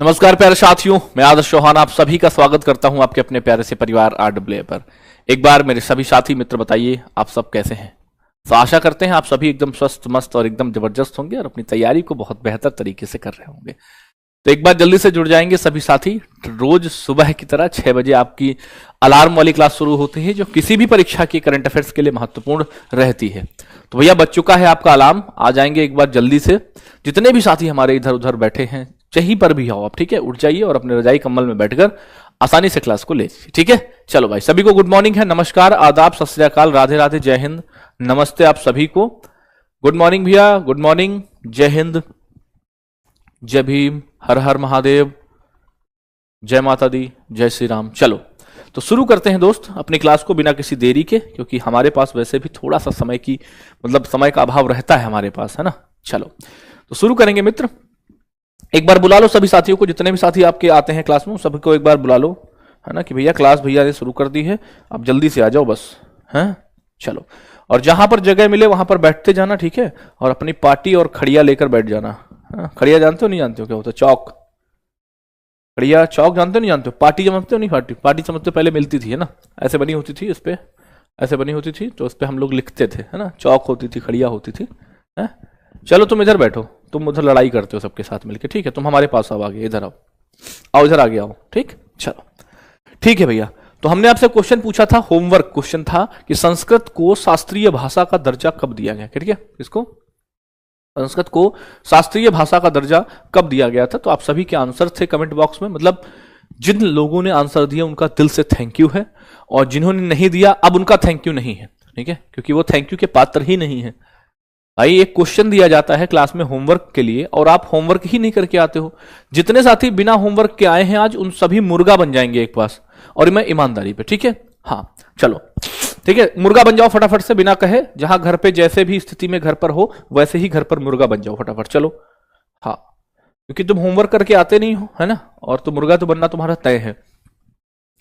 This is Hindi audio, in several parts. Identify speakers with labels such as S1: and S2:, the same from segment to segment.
S1: नमस्कार प्यारे साथियों, मैं आदर्श चौहान आप सभी का स्वागत करता हूं आपके अपने प्यारे से परिवार RAA पर। एक बार मेरे सभी साथी मित्र बताइए आप सब कैसे हैं। तो आशा करते हैं आप सभी एकदम स्वस्थ मस्त और एकदम जबरदस्त होंगे और अपनी तैयारी को बहुत बेहतर तरीके से कर रहे होंगे। तो एक बार जल्दी से जुड़ जाएंगे सभी साथी। रोज सुबह की तरह 6 बजे आपकी अलार्म वाली क्लास शुरू होती है जो किसी भी परीक्षा की करंट अफेयर्स के लिए महत्वपूर्ण रहती है। तो भैया बच चुका है आपका अलार्म, आ जाएंगे एक बार जल्दी से। जितने भी साथी हमारे इधर उधर बैठे हैं कहीं पर भी हो आप, ठीक है, उठ जाइए और अपने रजाई कंबल में बैठकर आसानी से क्लास को ले लीजिए। ठीक है, चलो भाई सभी को गुड मॉर्निंग है, नमस्कार, आदाब, सत श्री अकाल, राधे राधे, जय हिंद, नमस्ते आप सभी को। गुड मॉर्निंग भैया, गुड मॉर्निंग, जय हिंद, जय भीम, हर हर महादेव, जय माता दी, जय श्री राम। चलो तो शुरू करते हैं दोस्त अपनी क्लास को बिना किसी देरी के, क्योंकि हमारे पास वैसे भी थोड़ा सा समय की समय का अभाव रहता है हमारे पास, है ना। चलो तो शुरू करेंगे मित्र। एक बार बुला लो सभी साथियों को, जितने भी साथी आपके आते हैं क्लास में सभी को एक बार बुला लो, है ना, कि भैया क्लास भैया ने शुरू कर दी है, आप जल्दी से आ जाओ बस, हैं। चलो, और जहां पर जगह मिले वहां पर बैठते जाना, ठीक है, और अपनी पार्टी और खड़िया लेकर बैठ जाना। खड़िया जानते हो नहीं जानते हो क्या होता है? चौक, खड़िया चौक जानते हो नहीं जानते हो? पार्टी समझते हो नहीं? पार्टी समझते हो? पहले मिलती थी, है ना, ऐसे बनी होती थी, उस पर ऐसे बनी होती थी, तो उस पर हम लोग लिखते थे, है ना। चौक होती थी, खड़िया होती थी, है। चलो तुम इधर बैठो, तुम उधर लड़ाई करते हो सबके साथ मिलके, ठीक है, तुम हमारे पास आओ, आगे इधर आओ, आओ इधर आगे आओ, ठीक। चलो ठीक है भैया, तो हमने आपसे क्वेश्चन पूछा था, होमवर्क क्वेश्चन था कि संस्कृत को शास्त्रीय भाषा का दर्जा कब दिया गया, ठीक है, इसको संस्कृत को शास्त्रीय भाषा का दर्जा कब दिया गया था। तो आप सभी के आंसर थे कमेंट बॉक्स में, मतलब जिन लोगों ने आंसर दिया उनका दिल से थैंक यू है, और जिन्होंने नहीं दिया अब उनका थैंक यू नहीं है, ठीक है, क्योंकि वो थैंक यू के पात्र ही नहीं है। भाई एक क्वेश्चन दिया जाता है क्लास में होमवर्क के लिए और आप होमवर्क ही नहीं करके आते हो। जितने साथी बिना होमवर्क के आए हैं आज उन सभी मुर्गा बन जाएंगे एक पास, और मैं ईमानदारी पे, ठीक है। हाँ चलो ठीक है, मुर्गा बन जाओ फटाफट से, बिना कहे, जहां घर पे जैसे भी स्थिति में घर पर हो वैसे ही घर पर मुर्गा बन जाओ फटाफट, चलो। हाँ क्योंकि तुम होमवर्क करके आते नहीं हो, है ना, और तो मुर्गा तो बनना तुम्हारा तय है।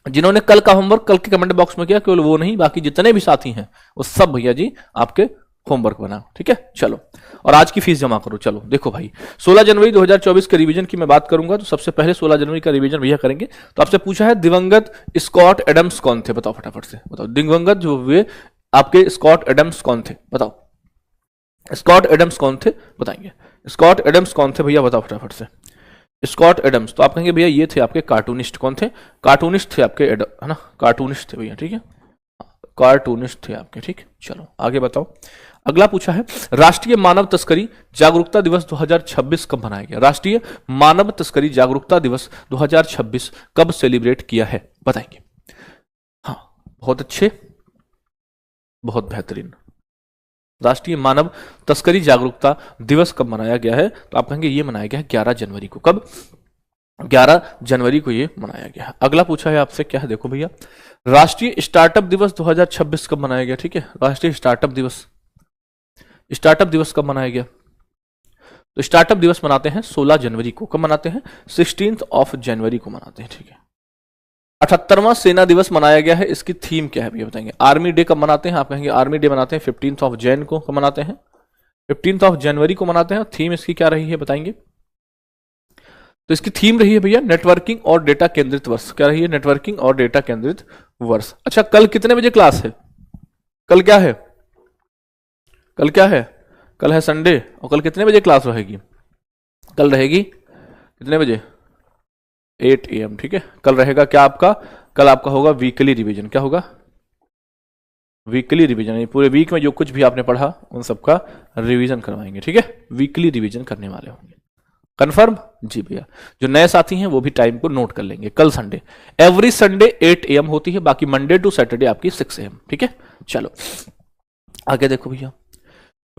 S1: जिन्होंने कल का होमवर्क कल के कमेंट बॉक्स में किया, केवल वो नहीं, बाकी जितने भी साथी हैं वो सब भैया जी आपके होमवर्क बनाओ, ठीक है। चलो और आज की फीस जमा करो। चलो देखो भाई, 16 जनवरी 2024 के रिवीजन की मैं बात करूंगा, तो सबसे पहले 16 जनवरी का रिवीजन भैया करेंगे। तो आपसे पूछा है दिवंगत स्कॉट एडम्स कौन थे, बताओ फटाफट से, बताओ दिवंगत जो हुए आपके स्कॉट एडम्स कौन थे, बताओ स्कॉट एडम्स कौन थे, बताएंगे स्कॉट एडम्स कौन थे भैया, बताओ फटाफट से। स्कॉट एडम्स, तो आप कहेंगे भैया ये थे आपके कार्टूनिस्ट, कौन थे? कार्टूनिस्ट थे आपके, है ना, कार्टूनिस्ट थे भैया, ठीक है, कार्टूनिस्ट थे आपके, ठीक। चलो आगे बताओ। अगला पूछा है राष्ट्रीय मानव तस्करी जागरूकता दिवस 2026 कब मनाया गया? राष्ट्रीय मानव तस्करी जागरूकता दिवस 2026 कब सेलिब्रेट किया है, बताएंगे। हाँ बहुत अच्छे, बहुत बेहतरीन। राष्ट्रीय मानव तस्करी जागरूकता दिवस कब मनाया गया है? तो आप कहेंगे ये मनाया गया है 11 जनवरी को। कब? 11 जनवरी को ये मनाया गया है। अगला पूछा है आपसे क्या है, देखो भैया, राष्ट्रीय स्टार्टअप दिवस 2026 कब मनाया गया, ठीक है। राष्ट्रीय स्टार्टअप दिवस, स्टार्टअप दिवस कब मनाया गया? तो स्टार्टअप दिवस मनाते हैं 16 जनवरी को। कब मनाते हैं? 16 जनवरी को मनाते हैं, ठीक है। 78वां सेना दिवस मनाया गया है, इसकी थीम क्या है भैया बताएंगे। आर्मी डे कब मनाते हैं? आप कहेंगे आर्मी डे मनाते हैं 15 जैन को। कब मनाते हैं? 15 जनवरी को मनाते हैं। थीम इसकी क्या रही है बताएंगे। तो इसकी थीम रही है भैया नेटवर्किंग और डेटा केंद्रित वर्ष। क्या रही है? नेटवर्किंग और डेटा केंद्रित वर्ष। अच्छा कल कितने बजे क्लास है? कल क्या है? कल क्या है? कल है संडे, और कल कितने बजे क्लास रहेगी? कल रहेगी कितने बजे? 8 AM, ठीक है। कल रहेगा क्या आपका? कल आपका होगा वीकली रिवीजन। क्या होगा? वीकली रिवीजन, पूरे वीक में जो कुछ भी आपने पढ़ा उन सबका रिवीजन करवाएंगे, ठीक है। वीकली रिवीजन करने वाले होंगे, कंफर्म? जी भैया। जो नए साथी हैं वो भी टाइम को नोट कर लेंगे। कल संडे, एवरी संडे 8 AM होती है, बाकी मंडे टू सैटरडे आपकी 6 AM, ठीक है। चलो आगे देखो भैया,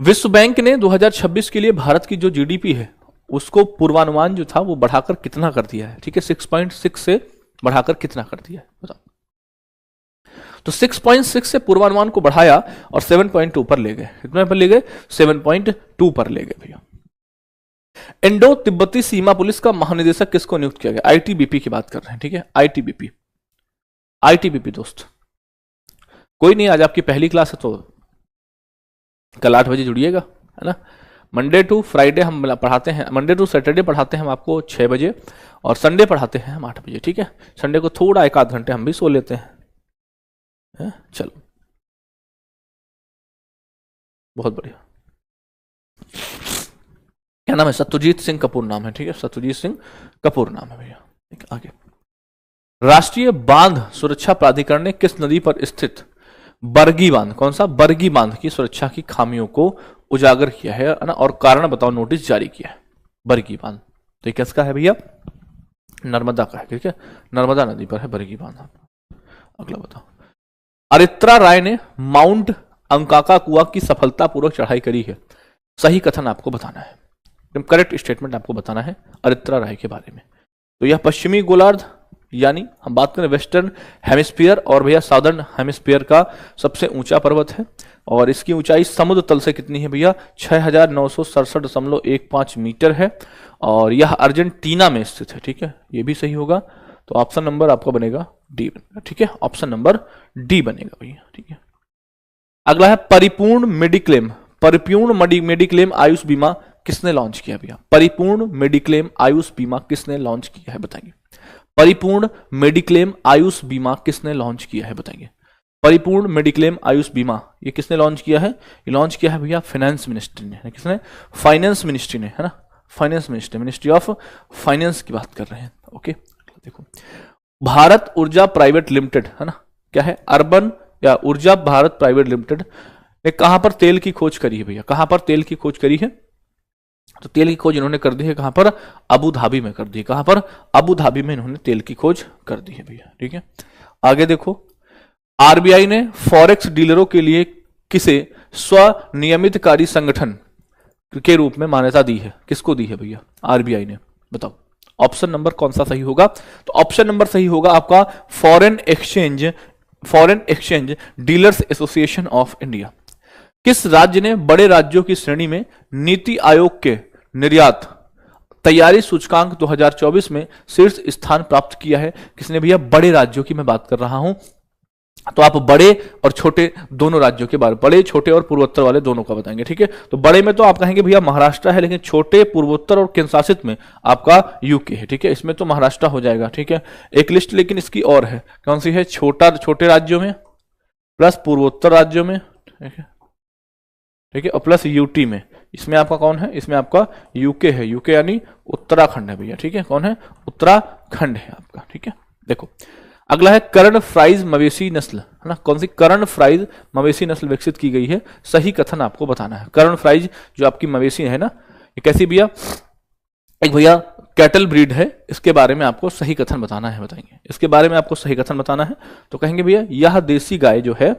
S1: विश्व बैंक ने 2026 के लिए भारत की जो जीडीपी है उसको पूर्वानुमान जो था वो बढ़ाकर कितना कर दिया है, ठीक है। 6.6 से बढ़ाकर कितना कर दिया है बताओ। तो 6.6 से पूर्वानुमान को बढ़ाया और 7.2 पर ले गए। कितने पर ले गए? 7.2 पर ले गए भैया। इंडो तिब्बती सीमा पुलिस का महानिदेशक किसको नियुक्त किया गया? आईटीबीपी की बात कर रहे हैं, ठीक है। आईटीबीपी, आईटीबीपी दोस्त कोई नहीं, आज आपकी पहली क्लास है तो कल 8 बजे जुड़िएगा, है ना। मंडे टू फ्राइडे हम पढ़ाते हैं, मंडे टू सैटरडे पढ़ाते हैं हम आपको 6 बजे, और संडे पढ़ाते हैं हम 8 बजे। ठीक है, संडे को थोड़ा 1 आध घंटे हम भी सो लेते हैं। चलो, बहुत बढ़िया। क्या नाम है? सत्यजीत सिंह कपूर नाम है। ठीक है, सत्यजीत सिंह कपूर नाम है भैया। ठीक है, आगे। राष्ट्रीय बांध सुरक्षा प्राधिकरण ने किस नदी पर स्थित बरगी बांध, कौन सा? बरगी बांध की सुरक्षा की खामियों को उजागर किया है ना, और कारण बताओ नोटिस जारी किया है। बरगी बांध तो किसका है भैया? नर्मदा का है। ठीक है, नर्मदा नदी पर है बरगी बांध। अगला बताओ। अरित्रा राय ने माउंट अंकाका कुआ की सफलतापूर्वक चढ़ाई करी है, सही कथन आपको बताना है, करेक्ट स्टेटमेंट आपको बताना है अरित्रा राय के बारे में। तो यह पश्चिमी गोलार्ध यानी हम बात करें वेस्टर्न हेमिस्फीयर और भैया साउदर्न हेमिस्फीयर का सबसे ऊंचा पर्वत है, और इसकी ऊंचाई समुद्र तल से कितनी है भैया? 6967.15 मीटर है, और यह अर्जेंटीना में स्थित है। ठीक है, ये भी सही होगा, तो ऑप्शन नंबर आपका बनेगा डी बनेगा। ठीक है, ऑप्शन नंबर डी बनेगा भैया। ठीक है, अगला है परिपूर्ण मेडिक्लेम। परिपूर्ण मेडिक्लेम आयुष बीमा किसने लॉन्च किया भैया? परिपूर्ण मेडिक्लेम आयुष बीमा किसने लॉन्च किया है बताइए? परिपूर्ण मेडिक्लेम आयुष बीमा किसने लॉन्च किया है बताइए? परिपूर्ण मेडिक्लेम आयुष बीमा ये किसने लॉन्च किया है? ये लॉन्च किया है भैया फाइनेंस मिनिस्ट्री ने। किसने? फाइनेंस मिनिस्ट्री ने, है ना, finance ministry, ministry of finance की बात कर रहे हैं। ओके, देखो, भारत ऊर्जा प्राइवेट लिमिटेड, है ना, क्या है? अर्बन या ऊर्जा भारत प्राइवेट लिमिटेड ने कहां पर तेल की खोज करी है भैया? कहां पर तेल की खोज करी है? तो तेल की खोज इन्होंने कर दी है कहां पर? अबू धाबी में कर दी है। कहां पर? अबू धाबी में इन्होंने तेल की खोज कर दी है भैया। ठीक है, आगे देखो। आरबीआई ने फॉरेक्स डीलरों के लिए किसे स्वनियमितकारी संगठन के रूप में मान्यता दी है? किसको दी है भैया? आरबीआई ने, बताओ ऑप्शन नंबर कौन सा सही होगा? तो ऑप्शन नंबर सही होगा आपका foreign exchange dealers association of India. किस राज्य ने बड़े राज्यों की श्रेणी में नीति आयोग के निर्यात तैयारी सूचकांक 2024 में शीर्ष स्थान प्राप्त किया है? किसने भैया? बड़े राज्यों की मैं बात कर रहा हूं, तो आप बड़े और छोटे दोनों राज्यों के बारे में, बड़े छोटे और पूर्वोत्तर वाले दोनों का बताएंगे। ठीक है, तो बड़े में तो आप कहेंगे भैया महाराष्ट्र है, लेकिन छोटे पूर्वोत्तर और केंद्र शासित में आपका यूके है। ठीक है, इसमें तो महाराष्ट्र हो जाएगा। ठीक है, एक लिस्ट लेकिन इसकी और है, कौन सी है? छोटे राज्यों में प्लस पूर्वोत्तर राज्यों में। ठीक है, और प्लस यूटी में। इसमें आपका कौन है? इसमें आपका यूके है, यूके यानी उत्तराखंड है भैया। ठीक है, कौन है? उत्तराखंड है आपका। ठीक है, देखो अगला है कर्ण फ्राइज मवेशी नस्ल, है ना, कौन सी कर्ण फ्राइज मवेशी नस्ल विकसित की गई है? सही कथन आपको बताना है। कर्ण फ्राइज जो आपकी मवेशी है ना, ये कैसी भैया? एक भैया कैटल ब्रीड है, इसके बारे में आपको सही कथन बताना है। बताएंगे इसके बारे में आपको सही कथन बताना है, तो कहेंगे भैया यह देसी गाय जो है,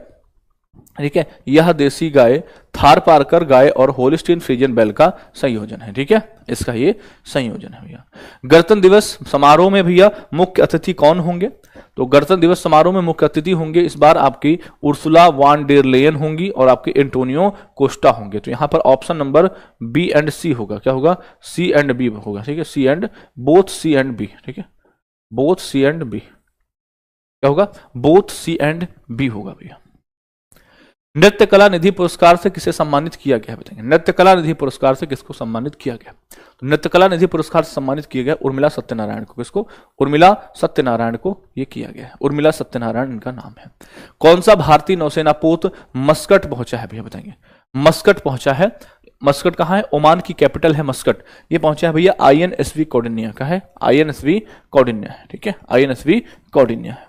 S1: ठीक है, यह देसी गाय थार पारकर गाय और होलिस्टीन फ्रीजियन बैल का संयोजन है। ठीक है, इसका ये संयोजन है भैया। गणतंत्र दिवस समारोह में भैया मुख्य अतिथि कौन होंगे? तो गणतंत्र दिवस समारोह में मुख्य अतिथि होंगे इस बार आपकी उर्सुला वान डेर लेयन होंगी और आपके एंटोनियो कोस्टा होंगे। तो यहां पर option number B and C होगा। क्या होगा? सी एंड बी होगा। ठीक है, C and both C and B. ठीक है, बोथ सी एंड बी क्या होगा? बोथ सी एंड बी होगा भैया। नृत्य कला निधि पुरस्कार से किसे सम्मानित किया गया है बताएंगे? नृत्य कला निधि पुरस्कार से किसको सम्मानित किया गया? तो नृत्य कला निधि पुरस्कार से सम्मानित किया गया उर्मिला सत्यनारायण को। किसको? उर्मिला सत्यनारायण को ये किया गया है। उर्मिला सत्यनारायण इनका नाम है। कौन सा भारतीय नौसेना पोत मस्कट पहुंचा है भैया? बताएंगे। मस्कट पहुंचा है। मस्कट कहाँ है? ओमान की कैपिटल है मस्कट। ये पहुंचा है भैया INSV कौंडिन्य का है, INSV कौंडिन्य है। ठीक है, INSV कौंडिन्य है।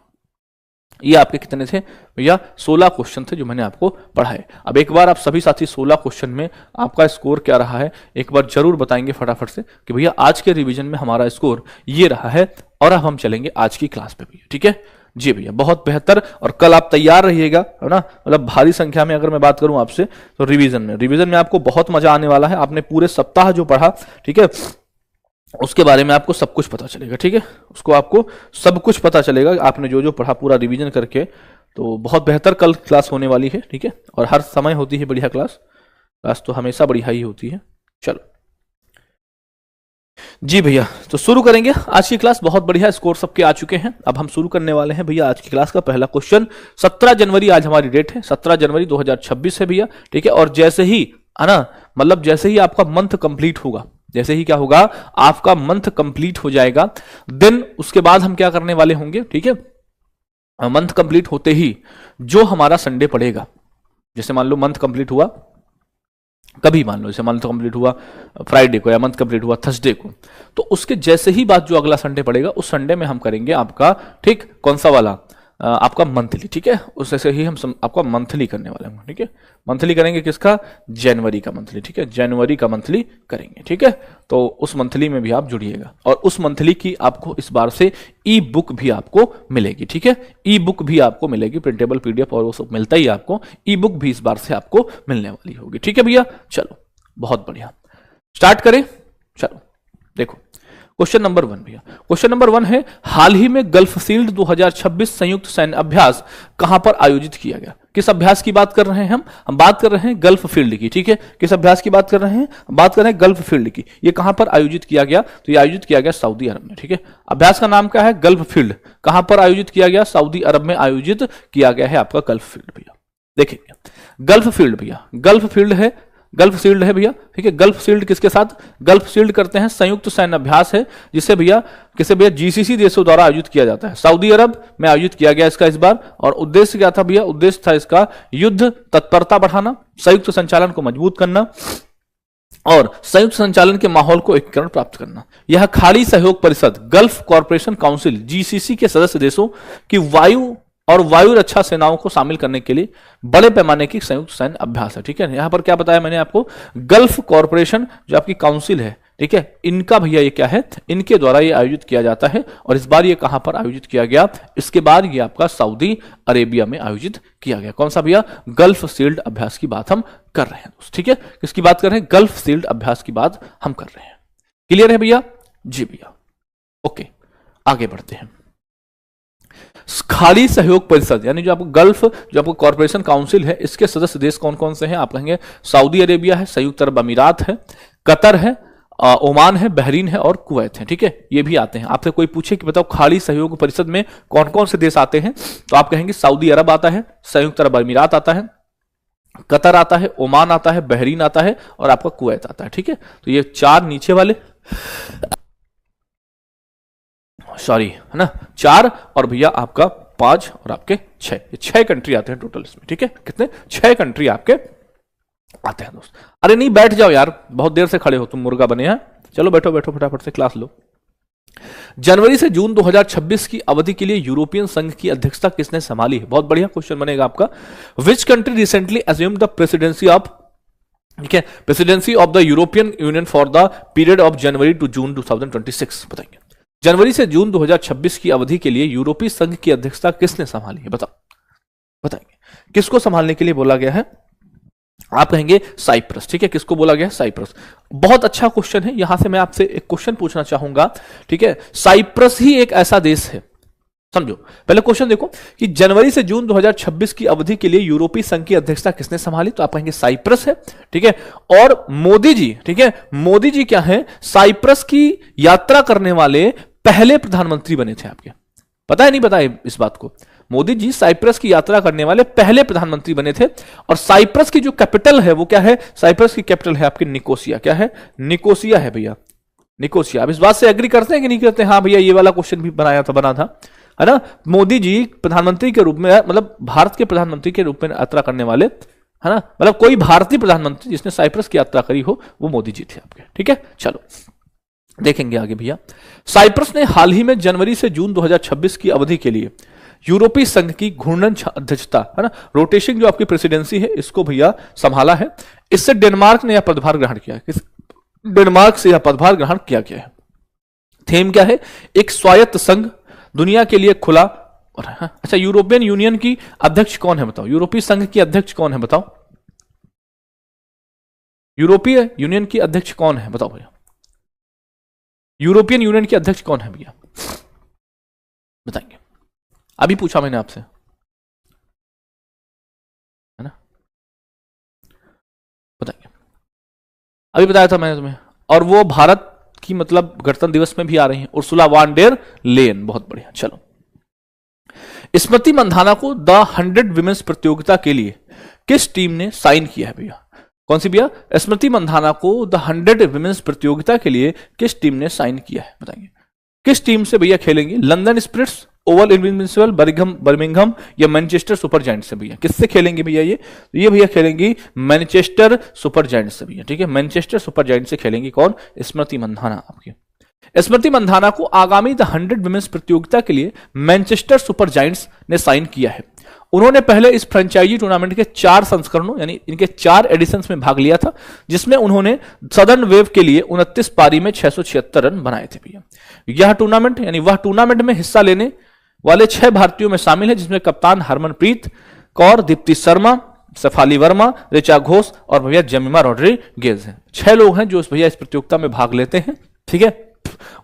S1: ये आपके कितने थे भैया? 16 क्वेश्चन थे जो मैंने आपको पढ़ाए। अब एक बार आप सभी साथी 16 क्वेश्चन में आपका स्कोर क्या रहा है एक बार जरूर बताएंगे फटाफट से कि भैया आज के रिवीजन में हमारा स्कोर ये रहा है। और अब हम चलेंगे आज की क्लास पे भैया। ठीक है जी भैया, बहुत बेहतर। और कल आप तैयार रहिएगा, है ना, मतलब भारी संख्या में अगर मैं बात करूं आपसे तो रिवीजन में आपको बहुत मजा आने वाला है। आपने पूरे सप्ताह जो पढ़ा, ठीक है, उसके बारे में आपको सब कुछ पता चलेगा। ठीक है, उसको आपको सब कुछ पता चलेगा आपने जो जो पढ़ा पूरा रिवीजन करके। तो बहुत बेहतर कल क्लास होने वाली है। ठीक है, और हर समय होती है बढ़िया क्लास तो हमेशा बढ़िया ही होती है। चलो जी भैया, तो शुरू करेंगे आज की क्लास। बहुत बढ़िया स्कोर सबके आ चुके हैं। अब हम शुरू करने वाले हैं भैया आज की क्लास का पहला क्वेश्चन। 17 जनवरी आज हमारी डेट है, 17 जनवरी 2026 है भैया। ठीक है, और जैसे ही है ना, मतलब जैसे ही आपका मंथ कंप्लीट होगा, जैसे ही क्या होगा, आपका मंथ कंप्लीट हो जाएगा, देन उसके बाद हम क्या करने वाले होंगे, ठीक है, मंथ कंप्लीट होते ही जो हमारा संडे पड़ेगा, जैसे मान लो मंथ कंप्लीट हुआ कभी, मान लो जैसे मंथ कंप्लीट हुआ फ्राइडे को या मंथ कंप्लीट हुआ थर्सडे को, तो उसके जैसे ही बाद जो अगला संडे पड़ेगा उस संडे में हम करेंगे आपका, ठीक, कौन सा वाला, आपका मंथली, ठीक है, उससे से ही हम आपका मंथली करने वाले हैं, ठीक है, मंथली करेंगे किसका, जनवरी का मंथली, ठीक है, जनवरी का मंथली करेंगे, ठीक है। तो उस मंथली में भी आप जुड़िएगा और उस मंथली की आपको इस बार से ई बुक भी आपको मिलेगी, ठीक है, ई बुक भी आपको मिलेगी, प्रिंटेबल पीडीएफ और वो सब मिलता ही आपको, ई बुक भी इस बार से आपको मिलने वाली होगी, ठीक है भैया। चलो बहुत बढ़िया, स्टार्ट करें, चलो देखो क्वेश्चन नंबर 1 भैया, क्वेश्चन नंबर 1 है, हाल ही में गल्फ शील्ड 2026 संयुक्त सैन्य अभ्यास कहां पर आयोजित किया गया। किस अभ्यास की बात कर रहे हैं हम बात कर रहे हैं गल्फ फील्ड की, ठीक है, किस अभ्यास की बात कर रहे हैं, बात कर रहे हैं गल्फ फील्ड की। ये कहां पर आयोजित किया गया, तो ये आयोजित किया गया सऊदी अरब में, ठीक है। अभ्यास का नाम क्या है, गल्फ फील्ड, कहां पर आयोजित किया गया, सऊदी अरब में आयोजित किया गया है आपका गल्फ फील्ड भैया। देखिए गल्फ फील्ड भैया, गल्फ फील्ड है, गल्फ शील्ड है भैया, ठीक है, गल्फ शील्ड किसके साथ, गल्फ शील्ड करते हैं, संयुक्त सैन्य अभ्यास है जिसे भैया किसे भैया जीसीसी देशों द्वारा आयोजित किया जाता है, सऊदी अरब में आयोजित किया गया इसका इस बार। और उद्देश्य क्या था भैया, उद्देश्य था इसका युद्ध तत्परता बढ़ाना, संयुक्त संचालन को मजबूत करना और संयुक्त संचालन के माहौल को एकीकरण प्राप्त करना। यह खाड़ी सहयोग परिषद गल्फ कॉर्पोरेशन काउंसिल जीसीसी के सदस्य देशों की वायु और वायु रक्षा सेनाओं को शामिल करने के लिए बड़े पैमाने की संयुक्त सैन्य अभ्यास है, ठीक है। यहां पर क्या बताया मैंने आपको, गल्फ कॉर्पोरेशन जो आपकी काउंसिल है, ठीक है, इनका भैया ये क्या है, इनके द्वारा ये आयोजित किया जाता है। और इस बार ये कहां पर आयोजित किया गया, इसके बाद ये आपका सऊदी अरेबिया में आयोजित किया गया। कौन सा भैया, गल्फ शील्ड अभ्यास की बात हम कर रहे हैं दोस्त, ठीक है, किसकी बात कर रहे हैं, गल्फ शील्ड अभ्यास की बात हम कर रहे हैं। क्लियर है भैया, जी भैया, ओके आगे बढ़ते हैं। खाड़ी सहयोग परिषद यानी जो आपको गल्फ, जो आपको कॉर्पोरेशन काउंसिल है, इसके सदस्य देश कौन कौन से हैं, आप कहेंगे सऊदी अरेबिया है, संयुक्त अरब अमीरात है, कतर है, ओमान है, बहरीन है और कुवैत है, ठीक है, ये भी आते हैं। आपसे कोई पूछे कि बताओ खाड़ी सहयोग परिषद में कौन कौन से देश आते हैं, तो आप कहेंगे सऊदी अरब आता है, संयुक्त अरब अमीरात आता है, कतर आता है, ओमान आता है, बहरीन आता है और आपका कुवैत आता है, ठीक है। तो ये चार नीचे वाले, सॉरी है ना, 4 और भैया आपका 5 और आपके 6, ये 6 कंट्री आते हैं टोटल इसमें, ठीक है, कितने, 6 कंट्री आपके आते हैं दोस्त। अरे नहीं बैठ जाओ यार, बहुत देर से खड़े हो तुम, मुर्गा बने हैं, चलो बैठो बैठो फटाफट से क्लास लो। जनवरी से जून 2026 की अवधि के लिए यूरोपियन संघ की अध्यक्षता किसने संभाली है, बहुत बढ़िया क्वेश्चन बनेगा आपका। Which country recently assumed the presidency of, ठीक है, presidency of the European Union for the period of January to June 2026, बताएंगे। जनवरी से जून 2026 की अवधि के लिए यूरोपीय संघ की अध्यक्षता किसने संभाली है, बताओ, बताएंगे, किसको संभालने के लिए बोला गया है, आप कहेंगे साइप्रस, ठीक है, किसको बोला गया है, साइप्रस। बहुत अच्छा क्वेश्चन है, यहां से मैं आपसे एक क्वेश्चन पूछना चाहूंगा, ठीक है, साइप्रस ही एक ऐसा देश है, समझो पहले क्वेश्चन देखो कि जनवरी से जून 2026 की अवधि के लिए यूरोपीय संघ की अध्यक्षता किसने संभाली, तो आप कहेंगे साइप्रस है, ठीक है। और मोदी जी, ठीक है, मोदी जी क्या है, साइप्रस की यात्रा करने वाले पहले प्रधानमंत्री बने थे, आपके पता है नहीं पता है इस बात को, मोदी जी साइप्रस की यात्रा करने वाले पहले प्रधानमंत्री बने थे। और साइप्रस की जो कैपिटल है वो क्या है, साइप्रस की कैपिटल है आपकी निकोसिया, क्या है, निकोसिया है भैया, निकोसिया। आप इस बात से एग्री करते हैं कि नहीं करते, हाँ भैया ये वाला क्वेश्चन भी बना था, है ना, मोदी जी प्रधानमंत्री के रूप में, मतलब भारत के प्रधानमंत्री के रूप में यात्रा करने वाले, है ना, मतलब कोई भारतीय प्रधानमंत्री जिसने साइप्रस की यात्रा करी हो वो मोदी जी थे आपके, ठीक है। चलो देखेंगे आगे भैया। साइप्रस ने हाल ही में जनवरी से जून 2026 की अवधि के लिए यूरोपीय संघ की घूर्णन अध्यक्षता, है ना, रोटेशन जो आपकी प्रेसिडेंसी है, इसको भैया संभाला है। इससे डेनमार्क ने यह पदभार ग्रहण किया है, डेनमार्क से यह पदभार ग्रहण किया गया है। थीम क्या है, एक स्वायत्त संघ, दुनिया के लिए खुला। और अच्छा, यूरोपियन यूनियन की अध्यक्ष कौन है बताओ, यूरोपीय संघ की अध्यक्ष कौन है बताओ, यूरोपीय यूनियन की अध्यक्ष कौन है बताओ भैया, यूरोपियन यूनियन की अध्यक्ष कौन है भैया, बताएंगे, अभी पूछा मैंने आपसे, है ना, बताइए, अभी बताया था मैंने तुम्हें। और वो भारत की मतलब गणतंत्र दिवस में भी आ रही हैं, उर्सुला वान डेर लेन, बहुत बढ़िया। चलो, स्मृति मंधाना को द 100 विमेंस प्रतियोगिता के लिए किस टीम ने साइन किया है भैया, कौन सी भैया? स्मृति मंधाना को द 100 विमेंस प्रतियोगिता के लिए किस टीम ने साइन किया है बताएंगे? किस टीम से भैया खेलेंगी? London Spirits, Oval Invincible, Birmingham या मैनचेस्टर सुपर जायंट से भैया? किससे खेलेंगे भैया? ये भैया खेलेंगी मैनचेस्टर सुपर जायंट से भैया, ठीक है। मैनचेस्टर सुपर जायंट से खेलेंगी कौन? स्मृति मंधाना आपकी। स्मृति मंधाना को आगामी द 100 विमेंस प्रतियोगिता के लिए मैनचेस्टर सुपर जायंट्स ने साइन किया है। उन्होंने पहले इस फ्रेंचाइजी टूर्नामेंट के 4 संस्करणों यानी इनके 4 एडिशंस में भाग लिया था, जिसमें उन्होंने सदर्न वेव के लिए 29 पारी में 676 रन बनाए थे भैया। यह टूर्नामेंट यानी वह टूर्नामेंट में हिस्सा लेने वाले 6 भारतीयों में शामिल है, जिसमें कप्तान हरमनप्रीत कौर, दीप्ति शर्मा, शेफाली वर्मा, ऋचा घोष और भैया जेमिमा रॉड्रिगेज हैं। 6 लोग हैं जो भैया इस प्रतियोगिता में भाग लेते हैं, ठीक है।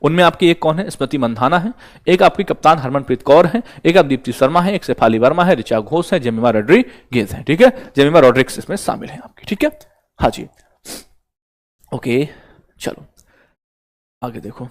S1: उनमें आपकी एक कौन है? स्मृति मंधाना है, एक आपकी कप्तान हरमनप्रीत कौर है, एक आप दीप्ति शर्मा है, एक शेफाली वर्मा है, ऋचा घोष है, जेमिमा रॉड्रिगेज है, ठीक है। जेमिमा रॉड्रिग्स इसमें शामिल है आपकी, ठीक है। हाँ जी, ओके, चलो आगे देखो।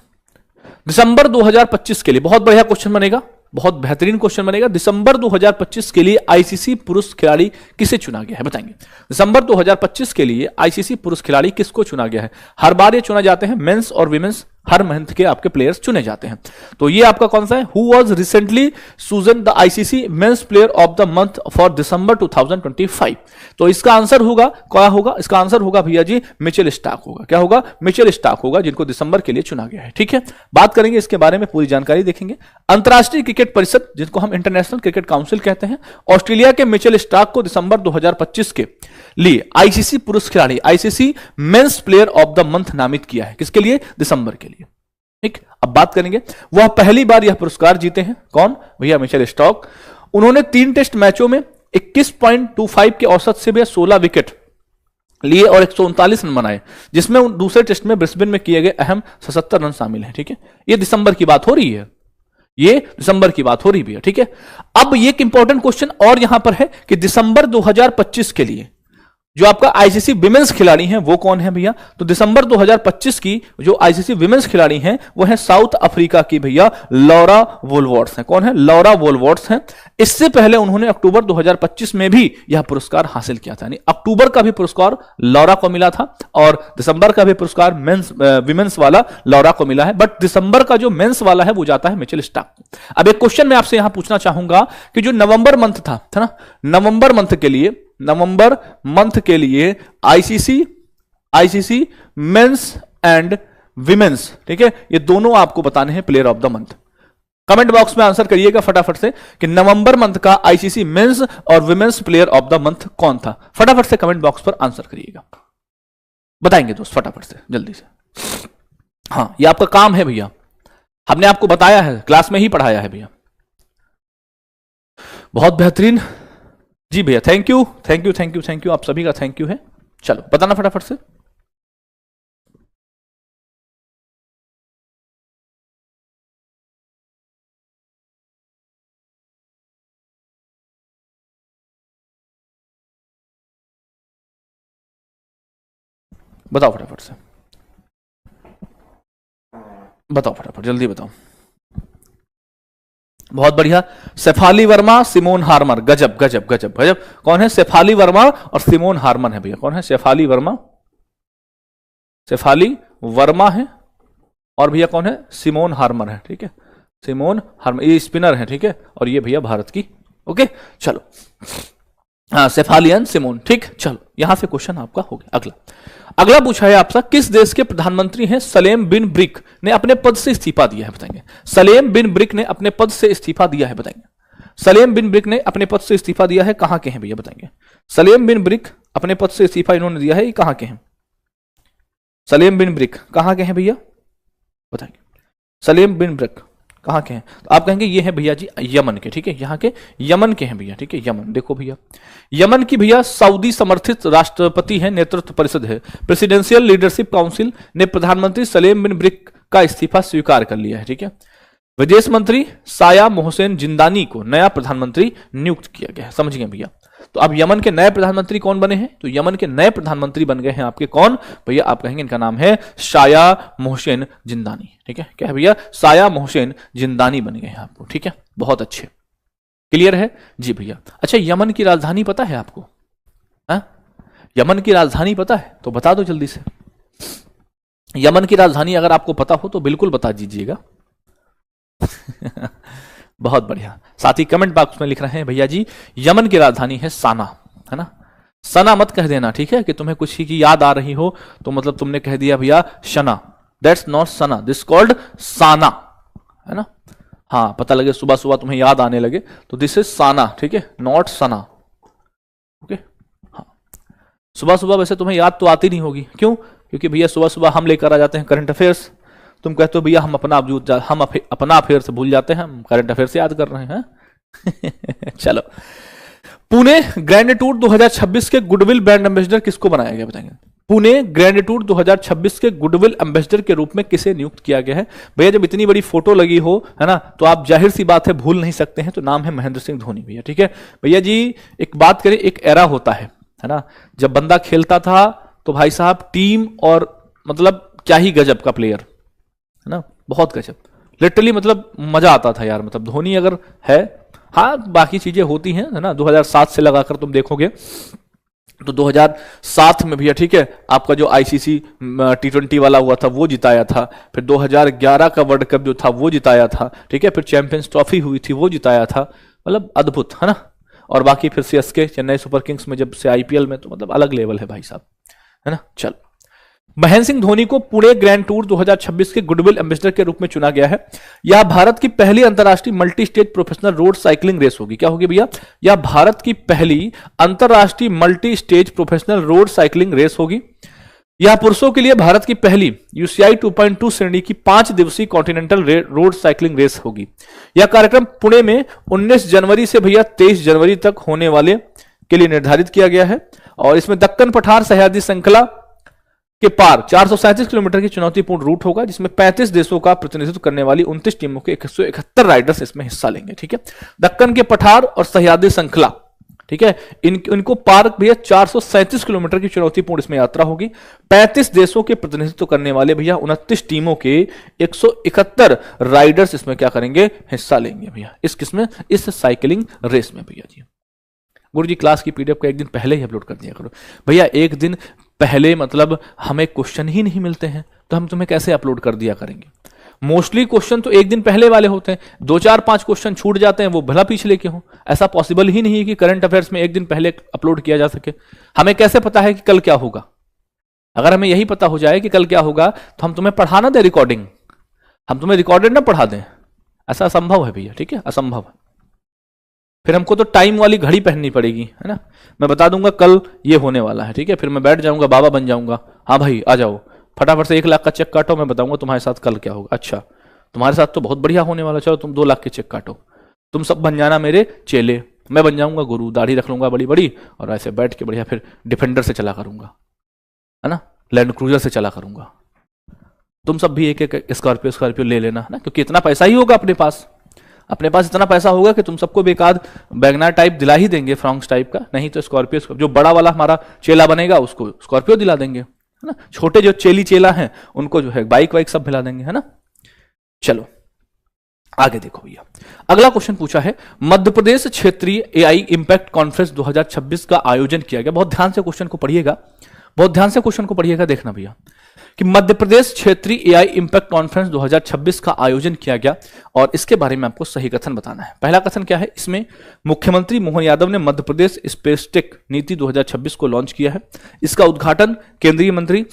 S1: दिसंबर 2025 के लिए बहुत बढ़िया क्वेश्चन बनेगा, बहुत बेहतरीन क्वेश्चन बनेगा। दिसंबर 2025 के लिए आईसीसी पुरुष खिलाड़ी किसे चुना गया है बताएंगे? दिसंबर 2025 के लिए आईसीसी पुरुष खिलाड़ी किसको चुना गया है? हर बार ये चुना जाते हैं, मेंस और विमेंस हर मंथ के आपके प्लेयर्स चुने जाते हैं। तो ये आपका कौन सा है? Who was recently chosen the ICC men's player of the month for December 2025? तो इसका आंसर होगा क्या होगा? इसका आंसर होगा भैया जी मिचेल स्टार्क होगा। क्या होगा? मिचेल स्टार्क होगा, जिनको दिसंबर के लिए चुना गया है, ठीक है। बात करेंगे इसके बारे में, पूरी जानकारी देखेंगे। अंतरराष्ट्रीय क्रिकेट परिषद, जिसको हम इंटरनेशनल क्रिकेट काउंसिल कहते हैं, ऑस्ट्रेलिया के मिचेल स्टार्क को दिसंबर 2025 के लिए आईसीसी पुरुष खिलाड़ी, ICC men's player of the month नामित किया है। किसके लिए? दिसंबर के लिए, ठीक। अब बात करेंगे, वह पहली बार यह पुरस्कार जीते हैं, कौन भैया? Mitchell Starc. उन्होंने 3 टेस्ट मैचों में 21.25 के औसत से भी 16 विकेट लिए और 139 रन बनाए, जिसमें दूसरे टेस्ट में ब्रिस्बेन में किए गए अहम 77 रन शामिल हैं, ठीक है। ये दिसंबर की बात हो रही है, ये दिसंबर की बात हो रही है, ठीक है। अब ये एक इंपॉर्टेंट क्वेश्चन और यहां पर है कि दिसंबर 2025 के लिए जो आपका आईसीसी विमेंस खिलाड़ी हैं वो कौन है भैया? तो दिसंबर 2025 की जो आईसीसी विमेंस खिलाड़ी हैं वो है साउथ अफ्रीका की भैया लॉरा वोल्वर्ट्स हैं। कौन है? लॉरा वोल्वर्ट्स हैं। इससे पहले उन्होंने अक्टूबर 2025 में भी यह पुरस्कार हासिल किया था, यानी अक्टूबर का भी पुरस्कार लॉरा को मिला था और दिसंबर का भी पुरस्कार विमेंस वाला लॉरा को मिला है, बट दिसंबर का जो मेंस वाला है वो जाता है मिचेल स्टार्क को। अब एक क्वेश्चन मैं आपसे यहां पूछना चाहूंगा कि जो नवंबर मंथ था ना, नवंबर मंथ के लिए आईसीसी मेंस एंड विमेंस, ठीक है, ये दोनों आपको बताने हैं player of the month. Comment box में आंसर करिएगा फटाफट से कि नवंबर मंथ का आईसीसी मेंस और women's player of the month कौन था। फटाफट से कमेंट बॉक्स पर आंसर करिएगा, बताएंगे दोस्त फटाफट से, जल्दी से। हाँ, ये आपका काम है भैया, हमने आपको बताया है, क्लास में ही पढ़ाया है भैया। बहुत बेहतरीन जी भैया, थैंक यू, आप सभी का थैंक यू है। चलो बताना फटाफट से। बताओ फटाफट से, बताओ फटाफट, जल्दी बताओ। बहुत बढ़िया, शेफाली वर्मा, सिमोन हार्मर, गजब गजब गजब गजब। कौन है? शेफाली वर्मा और सिमोन हार्मर है भैया। कौन है? शेफाली वर्मा है और भैया कौन है? सिमोन हार्मर है, ठीक है। सिमोन हार्मर ये स्पिनर है, ठीक है, और ये भैया भारत की, ओके। चलो हाँ, शेफालियन सिमोन, ठीक। चलो यहां से क्वेश्चन आपका हो गया। अगला पूछा है आपसे, किस देश के प्रधानमंत्री हैं सलेम बिन ब्रिक ने अपने पद से इस्तीफा दिया है बताएंगे? सलेम बिन ब्रिक ने अपने पद से इस्तीफा दिया है बताएंगे? सलेम बिन ब्रिक ने अपने पद से इस्तीफा दिया है, कहां के हैं भैया बताएंगे? सलेम बिन ब्रिक अपने पद से इस्तीफा इन्होंने दिया है, ये कहां के हैं? सलेम बिन ब्रिक कहां के हैं भैया बताएंगे? सलेम बिन ब्रिक कहां के हैं? तो आप कहेंगे ये है भैया जी यमन के, ठीक है, यहाँ के यमन के हैं भैया, ठीक है। यमन देखो भैया, यमन की भैया सऊदी समर्थित राष्ट्रपति है, नेतृत्व परिषद है, प्रेसिडेंशियल लीडरशिप काउंसिल ने प्रधानमंत्री सलेम बिन ब्रिक का इस्तीफा स्वीकार कर लिया है, ठीक है। विदेश मंत्री साया मोहसेन जिंदानी को नया प्रधानमंत्री नियुक्त किया गया है, समझ गए भैया। तो अब यमन के नए प्रधानमंत्री कौन बने हैं? तो यमन के नए प्रधानमंत्री बन गए हैं आपके कौन भैया? आप कहेंगे इनका नाम है साया मोहसेन जिंदानी, ठीक है। क्या है भैया? साया मोहसेन जिंदानी बन गए हैं आपको, ठीक है। बहुत अच्छे, क्लियर है जी भैया। अच्छा, यमन की राजधानी पता है आपको? यमन की राजधानी पता है तो बता दो जल्दी से। यमन की राजधानी अगर आपको पता हो तो बिल्कुल बता दीजिएगा। बहुत बढ़िया। साथ ही कमेंट बॉक्स में लिख रहे हैं भैया जी यमन की राजधानी है साना, है ना। सना मत कह देना, ठीक है, कि तुम्हें कुछ ही की याद आ रही हो तो मतलब तुमने कह दिया भैया Shana, that's not Sana, this called Sana, है ना। हाँ, पता लगे सुबह सुबह तुम्हें याद आने लगे तो दिस इज साना, ठीक है, नॉट सना। ओके, हाँ। सुबह सुबह वैसे तुम्हें याद तो आती नहीं होगी, क्यों? क्योंकि भैया सुबह सुबह हम लेकर आ जाते हैं करंट अफेयर्स। तुम कहते हो भैया हम अपना अफेयर से भूल जाते हैं, हम करंट अफेयर से याद कर रहे हैं। चलो, पुणे ग्रैंड टूर 2026 के गुडविल ब्रांड एम्बेसडर किसको बनाया गया बताएंगे? पुणे ग्रैंड टूर 2026 के गुडविल एम्बेसडर के रूप में किसे नियुक्त किया गया है? भैया जब इतनी बड़ी फोटो लगी हो, है ना, तो आप जाहिर सी बात है भूल नहीं सकते हैं, तो नाम है महेंद्र सिंह धोनी भैया, ठीक है। भैया जी एक बात करें, एक एरा होता है ना, जब बंदा खेलता था तो भाई साहब टीम और मतलब क्या ही गजब का प्लेयर, है ना, बहुत गजब, लिटरली मतलब मजा आता था यार। मतलब धोनी अगर है, हाँ बाकी चीजें होती हैं, है ना। 2007 से लगाकर तुम देखोगे तो 2007 में भैया, ठीक है, आपका जो आईसीसी T20 वाला हुआ था वो जिताया था, फिर 2011 का वर्ल्ड कप जो था वो जिताया था, ठीक है, फिर चैंपियंस ट्रॉफी हुई थी वो जिताया था, मतलब अद्भुत, है ना। और बाकी फिर सीएसके चेन्नई सुपर किंग्स में जब से आईपीएल में, तो मतलब अलग लेवल है भाई साहब, है ना। चल, महेंद्र सिंह धोनी को पुणे ग्रैंड टूर 2026 के गुडविल एम्बेसडर के रूप में चुना गया है। यह भारत की पहली अंतरराष्ट्रीय multi stage professional road cycling race होगी। क्या होगी भैया? यह भारत की पहली अंतरराष्ट्रीय multi stage professional road cycling race होगी। यह पुरुषों के लिए भारत की पहली यूसीआई 2.2 श्रेणी की 5 दिवसीय कॉन्टिनेंटल रोड साइकिलिंग रेस होगी। यह कार्यक्रम पुणे में 19 जनवरी से भैया 23 जनवरी तक होने वाले के लिए निर्धारित किया गया है। और इसमें दक्कन पठार सह्याद्री श्रृंखला के पार 437 किलोमीटर की चुनौतीपूर्ण रूट होगा, जिसमें 35 देशों का प्रतिनिधित्व करने वाली 29 टीमों के 171 राइडर्स इसमें हिस्सा लेंगे, ठीक है। दक्कन के पठार और सह्याद्री श्रृंखला, ठीक है, इनको पार भैया 437 किलोमीटर की चुनौतीपूर्ण इसमें यात्रा होगी। 35 देशों के प्रतिनिधित्व करने वाले भैया 29 टीमों के 171 राइडर्स इसमें क्या करेंगे? हिस्सा लेंगे भैया इस साइकिलिंग रेस में भैया जी। गुरु जी क्लास की पीडीएफ को एक दिन पहले ही अपलोड कर दिया करो भैया। एक दिन पहले मतलब हमें क्वेश्चन ही नहीं मिलते हैं तो हम तुम्हें कैसे अपलोड कर दिया करेंगे? मोस्टली क्वेश्चन तो एक दिन पहले वाले होते हैं, 2-4-5 क्वेश्चन छूट जाते हैं, वो भला पिछले के हों। ऐसा पॉसिबल ही नहीं है कि करंट अफेयर्स में एक दिन पहले अपलोड किया जा सके। हमें कैसे पता है कि कल क्या होगा? अगर हमें यही पता हो जाए कि कल क्या होगा तो हम तुम्हें पढ़ा ना दे रिकॉर्डिंग, हम तुम्हें रिकॉर्डेड ना पढ़ा दें, ऐसा असंभव है भैया, ठीक है, असंभव है। फिर हमको तो टाइम वाली घड़ी पहननी पड़ेगी, है ना। मैं बता दूंगा कल ये होने वाला है, ठीक है, फिर मैं बैठ जाऊंगा, बाबा बन जाऊंगा, हाँ भाई आ जाओ फटाफट से 1 लाख का चेक काटो, मैं बताऊंगा तुम्हारे साथ कल क्या होगा। अच्छा तुम्हारे साथ तो बहुत बढ़िया होने वाला, चलो तुम 2 लाख के चेक काटो, तुम सब बन जाना मेरे चेले, मैं बन जाऊंगा गुरु, दाढ़ी रख लूंगा बड़ी बड़ी और ऐसे बैठ के बढ़िया फिर डिफेंडर से चला करूंगा, है ना, लैंड क्रूजर से चला करूंगा। तुम सब भी एक एक स्कॉर्पियो ले लेना, है ना, क्योंकि इतना पैसा ही होगा अपने पास इतना पैसा होगा कि तुम सबको बेकार बैगनार टाइप दिला ही देंगे, फ्रॉन्क्स टाइप का, नहीं तो स्कॉर्पियो, जो बड़ा वाला हमारा चेला बनेगा उसको स्कॉर्पियो दिला देंगे, है ना। छोटे जो चेला हैं उनको जो है बाइक वाइक सब दिला देंगे, है ना। चलो आगे देखो भैया, अगला क्वेश्चन पूछा है, मध्य प्रदेश क्षेत्रीय एआई इंपैक्ट कॉन्फ्रेंस 2026 का आयोजन किया गया। बहुत ध्यान से क्वेश्चन को पढ़िएगा, देखना भैया कि मध्य प्रदेश क्षेत्रीय एआई इंपैक्ट कॉन्फ्रेंस 2026 का आयोजन किया गया और इसके बारे में आपको सही कथन बताना है। पहला कथन क्या है? इसमें मुख्यमंत्री मोहन यादव ने मध्य प्रदेश स्पेस टेक नीति 2026 को लॉन्च किया है। इसका उद्घाटन केंद्रीय मंत्री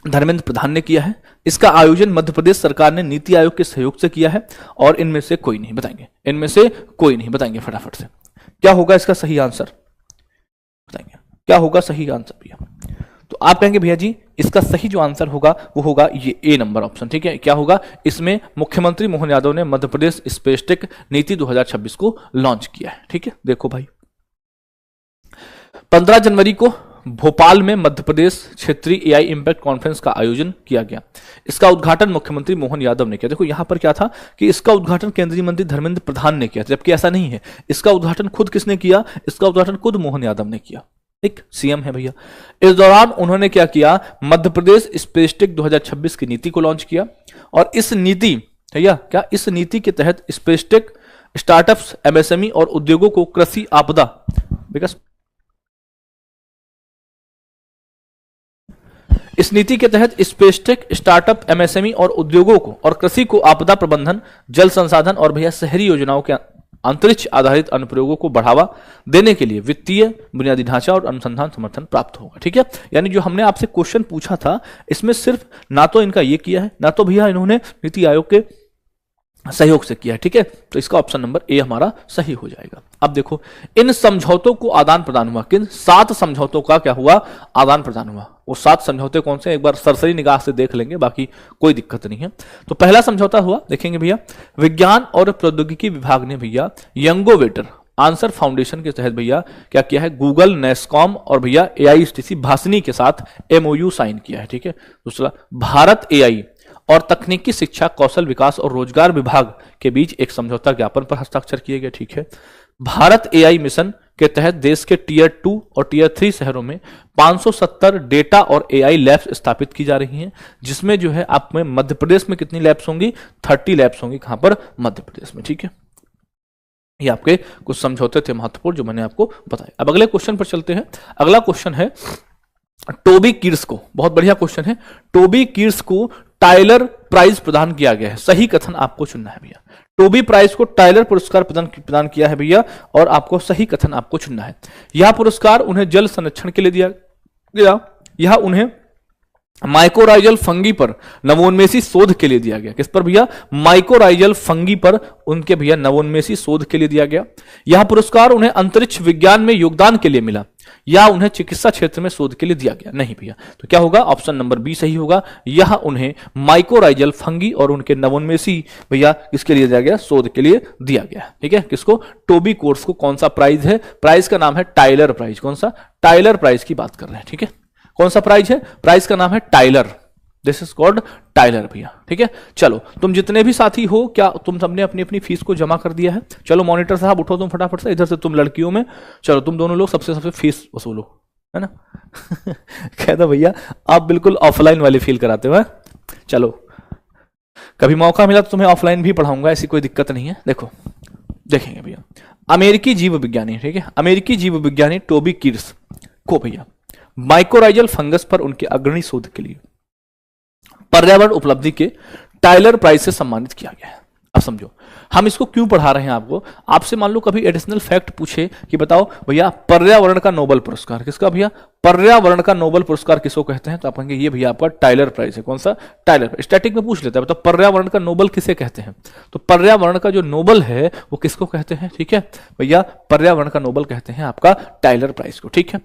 S1: धर्मेंद्र प्रधान ने किया है। इसका आयोजन मध्य प्रदेश सरकार ने नीति आयोग के सहयोग से किया है और इनमें से कोई नहीं बताएंगे, फटाफट से क्या होगा इसका सही आंसर बताएंगे, क्या होगा सही आंसर भैया? तो आप कहेंगे भैया जी इसका सही जो आंसर होगा वो होगा ये ए नंबर ऑप्शन, ठीक है। क्या होगा इसमें? मुख्यमंत्री मोहन यादव ने मध्य प्रदेश स्पेस टेक नीति 2026 को लॉन्च किया है, ठीक है। देखो भाई 15 जनवरी को भोपाल में मध्य प्रदेश क्षेत्रीय एआई इंपैक्ट कॉन्फ्रेंस का आयोजन किया गया। इसका उद्घाटन मुख्यमंत्री मोहन यादव ने किया। देखो यहां पर क्या था कि इसका उद्घाटन केंद्रीय मंत्री धर्मेंद्र प्रधान ने किया, जबकि ऐसा नहीं है। इसका उद्घाटन खुद किसने किया? इसका उद्घाटन खुद मोहन यादव ने किया, एक सीएम है भैया। इस दौरान उन्होंने क्या किया? मध्य प्रदेश स्पेस टेक 2026 की नीति को लॉन्च किया और इस नीति के तहत स्पेस टेक स्टार्टअप्स, एमएसएमई और उद्योगों को कृषि आपदा, बिकॉज इस नीति के तहत स्पेसटेक, स्टार्टअप, एमएसएमई और उद्योगों को और कृषि को आपदा प्रबंधन, जल संसाधन और भैया शहरी योजनाओं के अंतरिक्ष आधारित अनुप्रयोगों को बढ़ावा देने के लिए वित्तीय, बुनियादी ढांचा और अनुसंधान समर्थन प्राप्त होगा। ठीक है, यानी जो हमने आपसे क्वेश्चन पूछा था इसमें सिर्फ ना तो इनका ये किया है, ना तो भैया इन्होंने नीति आयोग के सहयोग से किया है। ठीक है, तो इसका ऑप्शन नंबर ए हमारा सही हो जाएगा। अब देखो, इन समझौतों को आदान प्रदान हुआ, किन 7 समझौतों का क्या हुआ, आदान प्रदान हुआ। वो 7 समझौते कौन से, एक बार सरसरी निगाह से देख लेंगे, बाकी कोई दिक्कत नहीं है। तो पहला समझौता हुआ, देखेंगे भैया, विज्ञान और प्रौद्योगिकी विभाग ने भैया यंगोवेटर आंसर फाउंडेशन के तहत भैया क्या किया है, गूगल, नेस्कॉम और भैया एआईएसटीसी भासनी के साथ एमओयू साइन किया है। ठीक है, दूसरा, भारत एआई और तकनीकी शिक्षा, कौशल विकास और रोजगार विभाग के बीच एक समझौता ज्ञापन पर हस्ताक्षर किए गए। ठीक है, भारत एआई मिशन के तहत देश के टियर 2 और टियर 3 शहरों में 570 डेटा और एआई लैब्स स्थापित की जा रही हैं, जिसमें जो है आप में मध्य प्रदेश में कितनी लैब्स होंगी, 30 लैब्स होंगी। कहां पर, मध्य प्रदेश में। ठीक है, ये आपके कुछ समझौते थे महत्वपूर्ण जो मैंने आपको बताया। अब अगले क्वेश्चन पर चलते हैं। अगला क्वेश्चन है टोबी कीर्स को, बहुत बढ़िया क्वेश्चन है, टोबी कीर्स को टाइलर प्राइज प्रदान किया गया है। सही कथन आपको चुनना है भैया। टोबी प्राइज को टाइलर पुरस्कार प्रदान किया है भैया, और आपको सही कथन आपको चुनना है। यह पुरस्कार उन्हें जल संरक्षण के लिए दिया गया, यह उन्हें माइकोराइजल फंगी पर नवोन्मेषी शोध के लिए दिया गया। किस पर भैया, माइकोराइजल फंगी पर उनके भैया नवोन्मेषी शोध के लिए दिया गया। यह पुरस्कार उन्हें अंतरिक्ष विज्ञान में योगदान के लिए मिला, या उन्हें चिकित्सा क्षेत्र में शोध के लिए दिया गया। नहीं भैया, तो क्या होगा, ऑप्शन नंबर बी सही होगा। यह उन्हें माइकोराइजल फंगी और उनके नवोन्मेषी भैया किसके लिए दिया गया, शोध के लिए दिया गया। ठीक है, किसको, टोबी कोर्स को। कौन सा प्राइज है, प्राइज का नाम है टाइलर प्राइज। कौन सा, टाइलर प्राइज की बात कर रहे हैं। ठीक है, कौन सा प्राइज है, प्राइज का नाम है Tyler, this is called Tyler भैया। ठीक है, चलो तुम जितने भी साथी हो, क्या तुम सबने अपनी अपनी फीस को जमा कर दिया है? चलो मॉनिटर साहब उठो तुम फटाफट से, इधर से तुम लड़कियों में, चलो तुम दोनों लोग सबसे सबसे फीस वसूलो, है ना। कहता भैया आप बिल्कुल ऑफलाइन वाली फील कराते हो। चलो कभी मौका मिला तो तुम्हें ऑफलाइन भी पढ़ाऊंगा, ऐसी कोई दिक्कत नहीं है। देखो देखेंगे भैया, अमेरिकी जीव विज्ञानी, ठीक है, अमेरिकी जीव विज्ञानी टोबी कीर्स को भैया माइकोराइजल फंगस पर उनके अग्रणी शोध के लिए पर्यावरण उपलब्धि के टाइलर प्राइज से सम्मानित किया गया है। अब समझो हम इसको क्यों पढ़ा रहे हैं आपको। आपसे मान लो कभी एडिशनल फैक्ट पूछे कि बताओ भैया पर्यावरण का नोबेल पुरस्कार किसका, भैया पर्यावरण का नोबेल पुरस्कार किसको कहते हैं, तो आप कहेंगे ये भैया आपका टाइलर प्राइज है। कौन सा, टाइलर। स्टैटिक में पूछ लेता है बताओ पर्यावरण का नोबेल किसे कहते हैं, तो पर्यावरण का जो नोबेल है वो किसको कहते हैं। ठीक है भैया, पर्यावरण का नोबेल कहते हैं आपका टाइलर प्राइज को। ठीक है,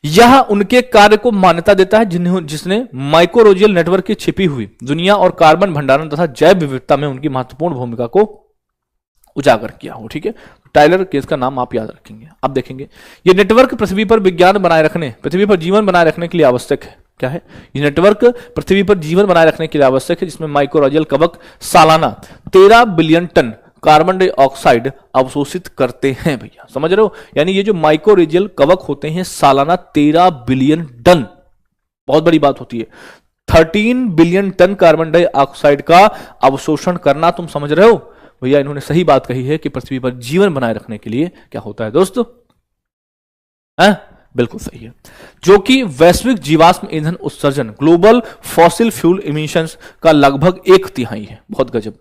S1: यह उनके कार्य को मान्यता देता है जिसने माइक्रोरोजियल नेटवर्क की छिपी हुई दुनिया और कार्बन भंडारण तथा जैव विविधता में उनकी महत्वपूर्ण भूमिका को उजागर किया हो। ठीक है, टाइलर केस का नाम आप याद रखेंगे। अब देखेंगे ये नेटवर्क पृथ्वी पर विज्ञान बनाए रखने, पृथ्वी पर जीवन बनाए रखने के लिए आवश्यक है। क्या है ये नेटवर्क, पृथ्वी पर जीवन बनाए रखने के लिए आवश्यक है, जिसमें माइक्रोरोजियल कवक सालाना 13 बिलियन टन कार्बन डाइऑक्साइड अवशोषित करते हैं। भैया समझ रहे हो, यानी ये जो माइक्रोरीजियल कवक होते हैं सालाना 13 बिलियन टन, बहुत बड़ी बात होती है। 13 बिलियन टन कार्बन डाइऑक्साइड का अवशोषण करना, तुम समझ रहे हो भैया। इन्होंने सही बात कही है कि पृथ्वी पर जीवन बनाए रखने के लिए क्या होता है दोस्तों, बिल्कुल सही है, जो कि वैश्विक जीवाश्म ईंधन उत्सर्जन ग्लोबल फॉसिल फ्यूल इमिशंस का लगभग 1/3 है। बहुत गजब।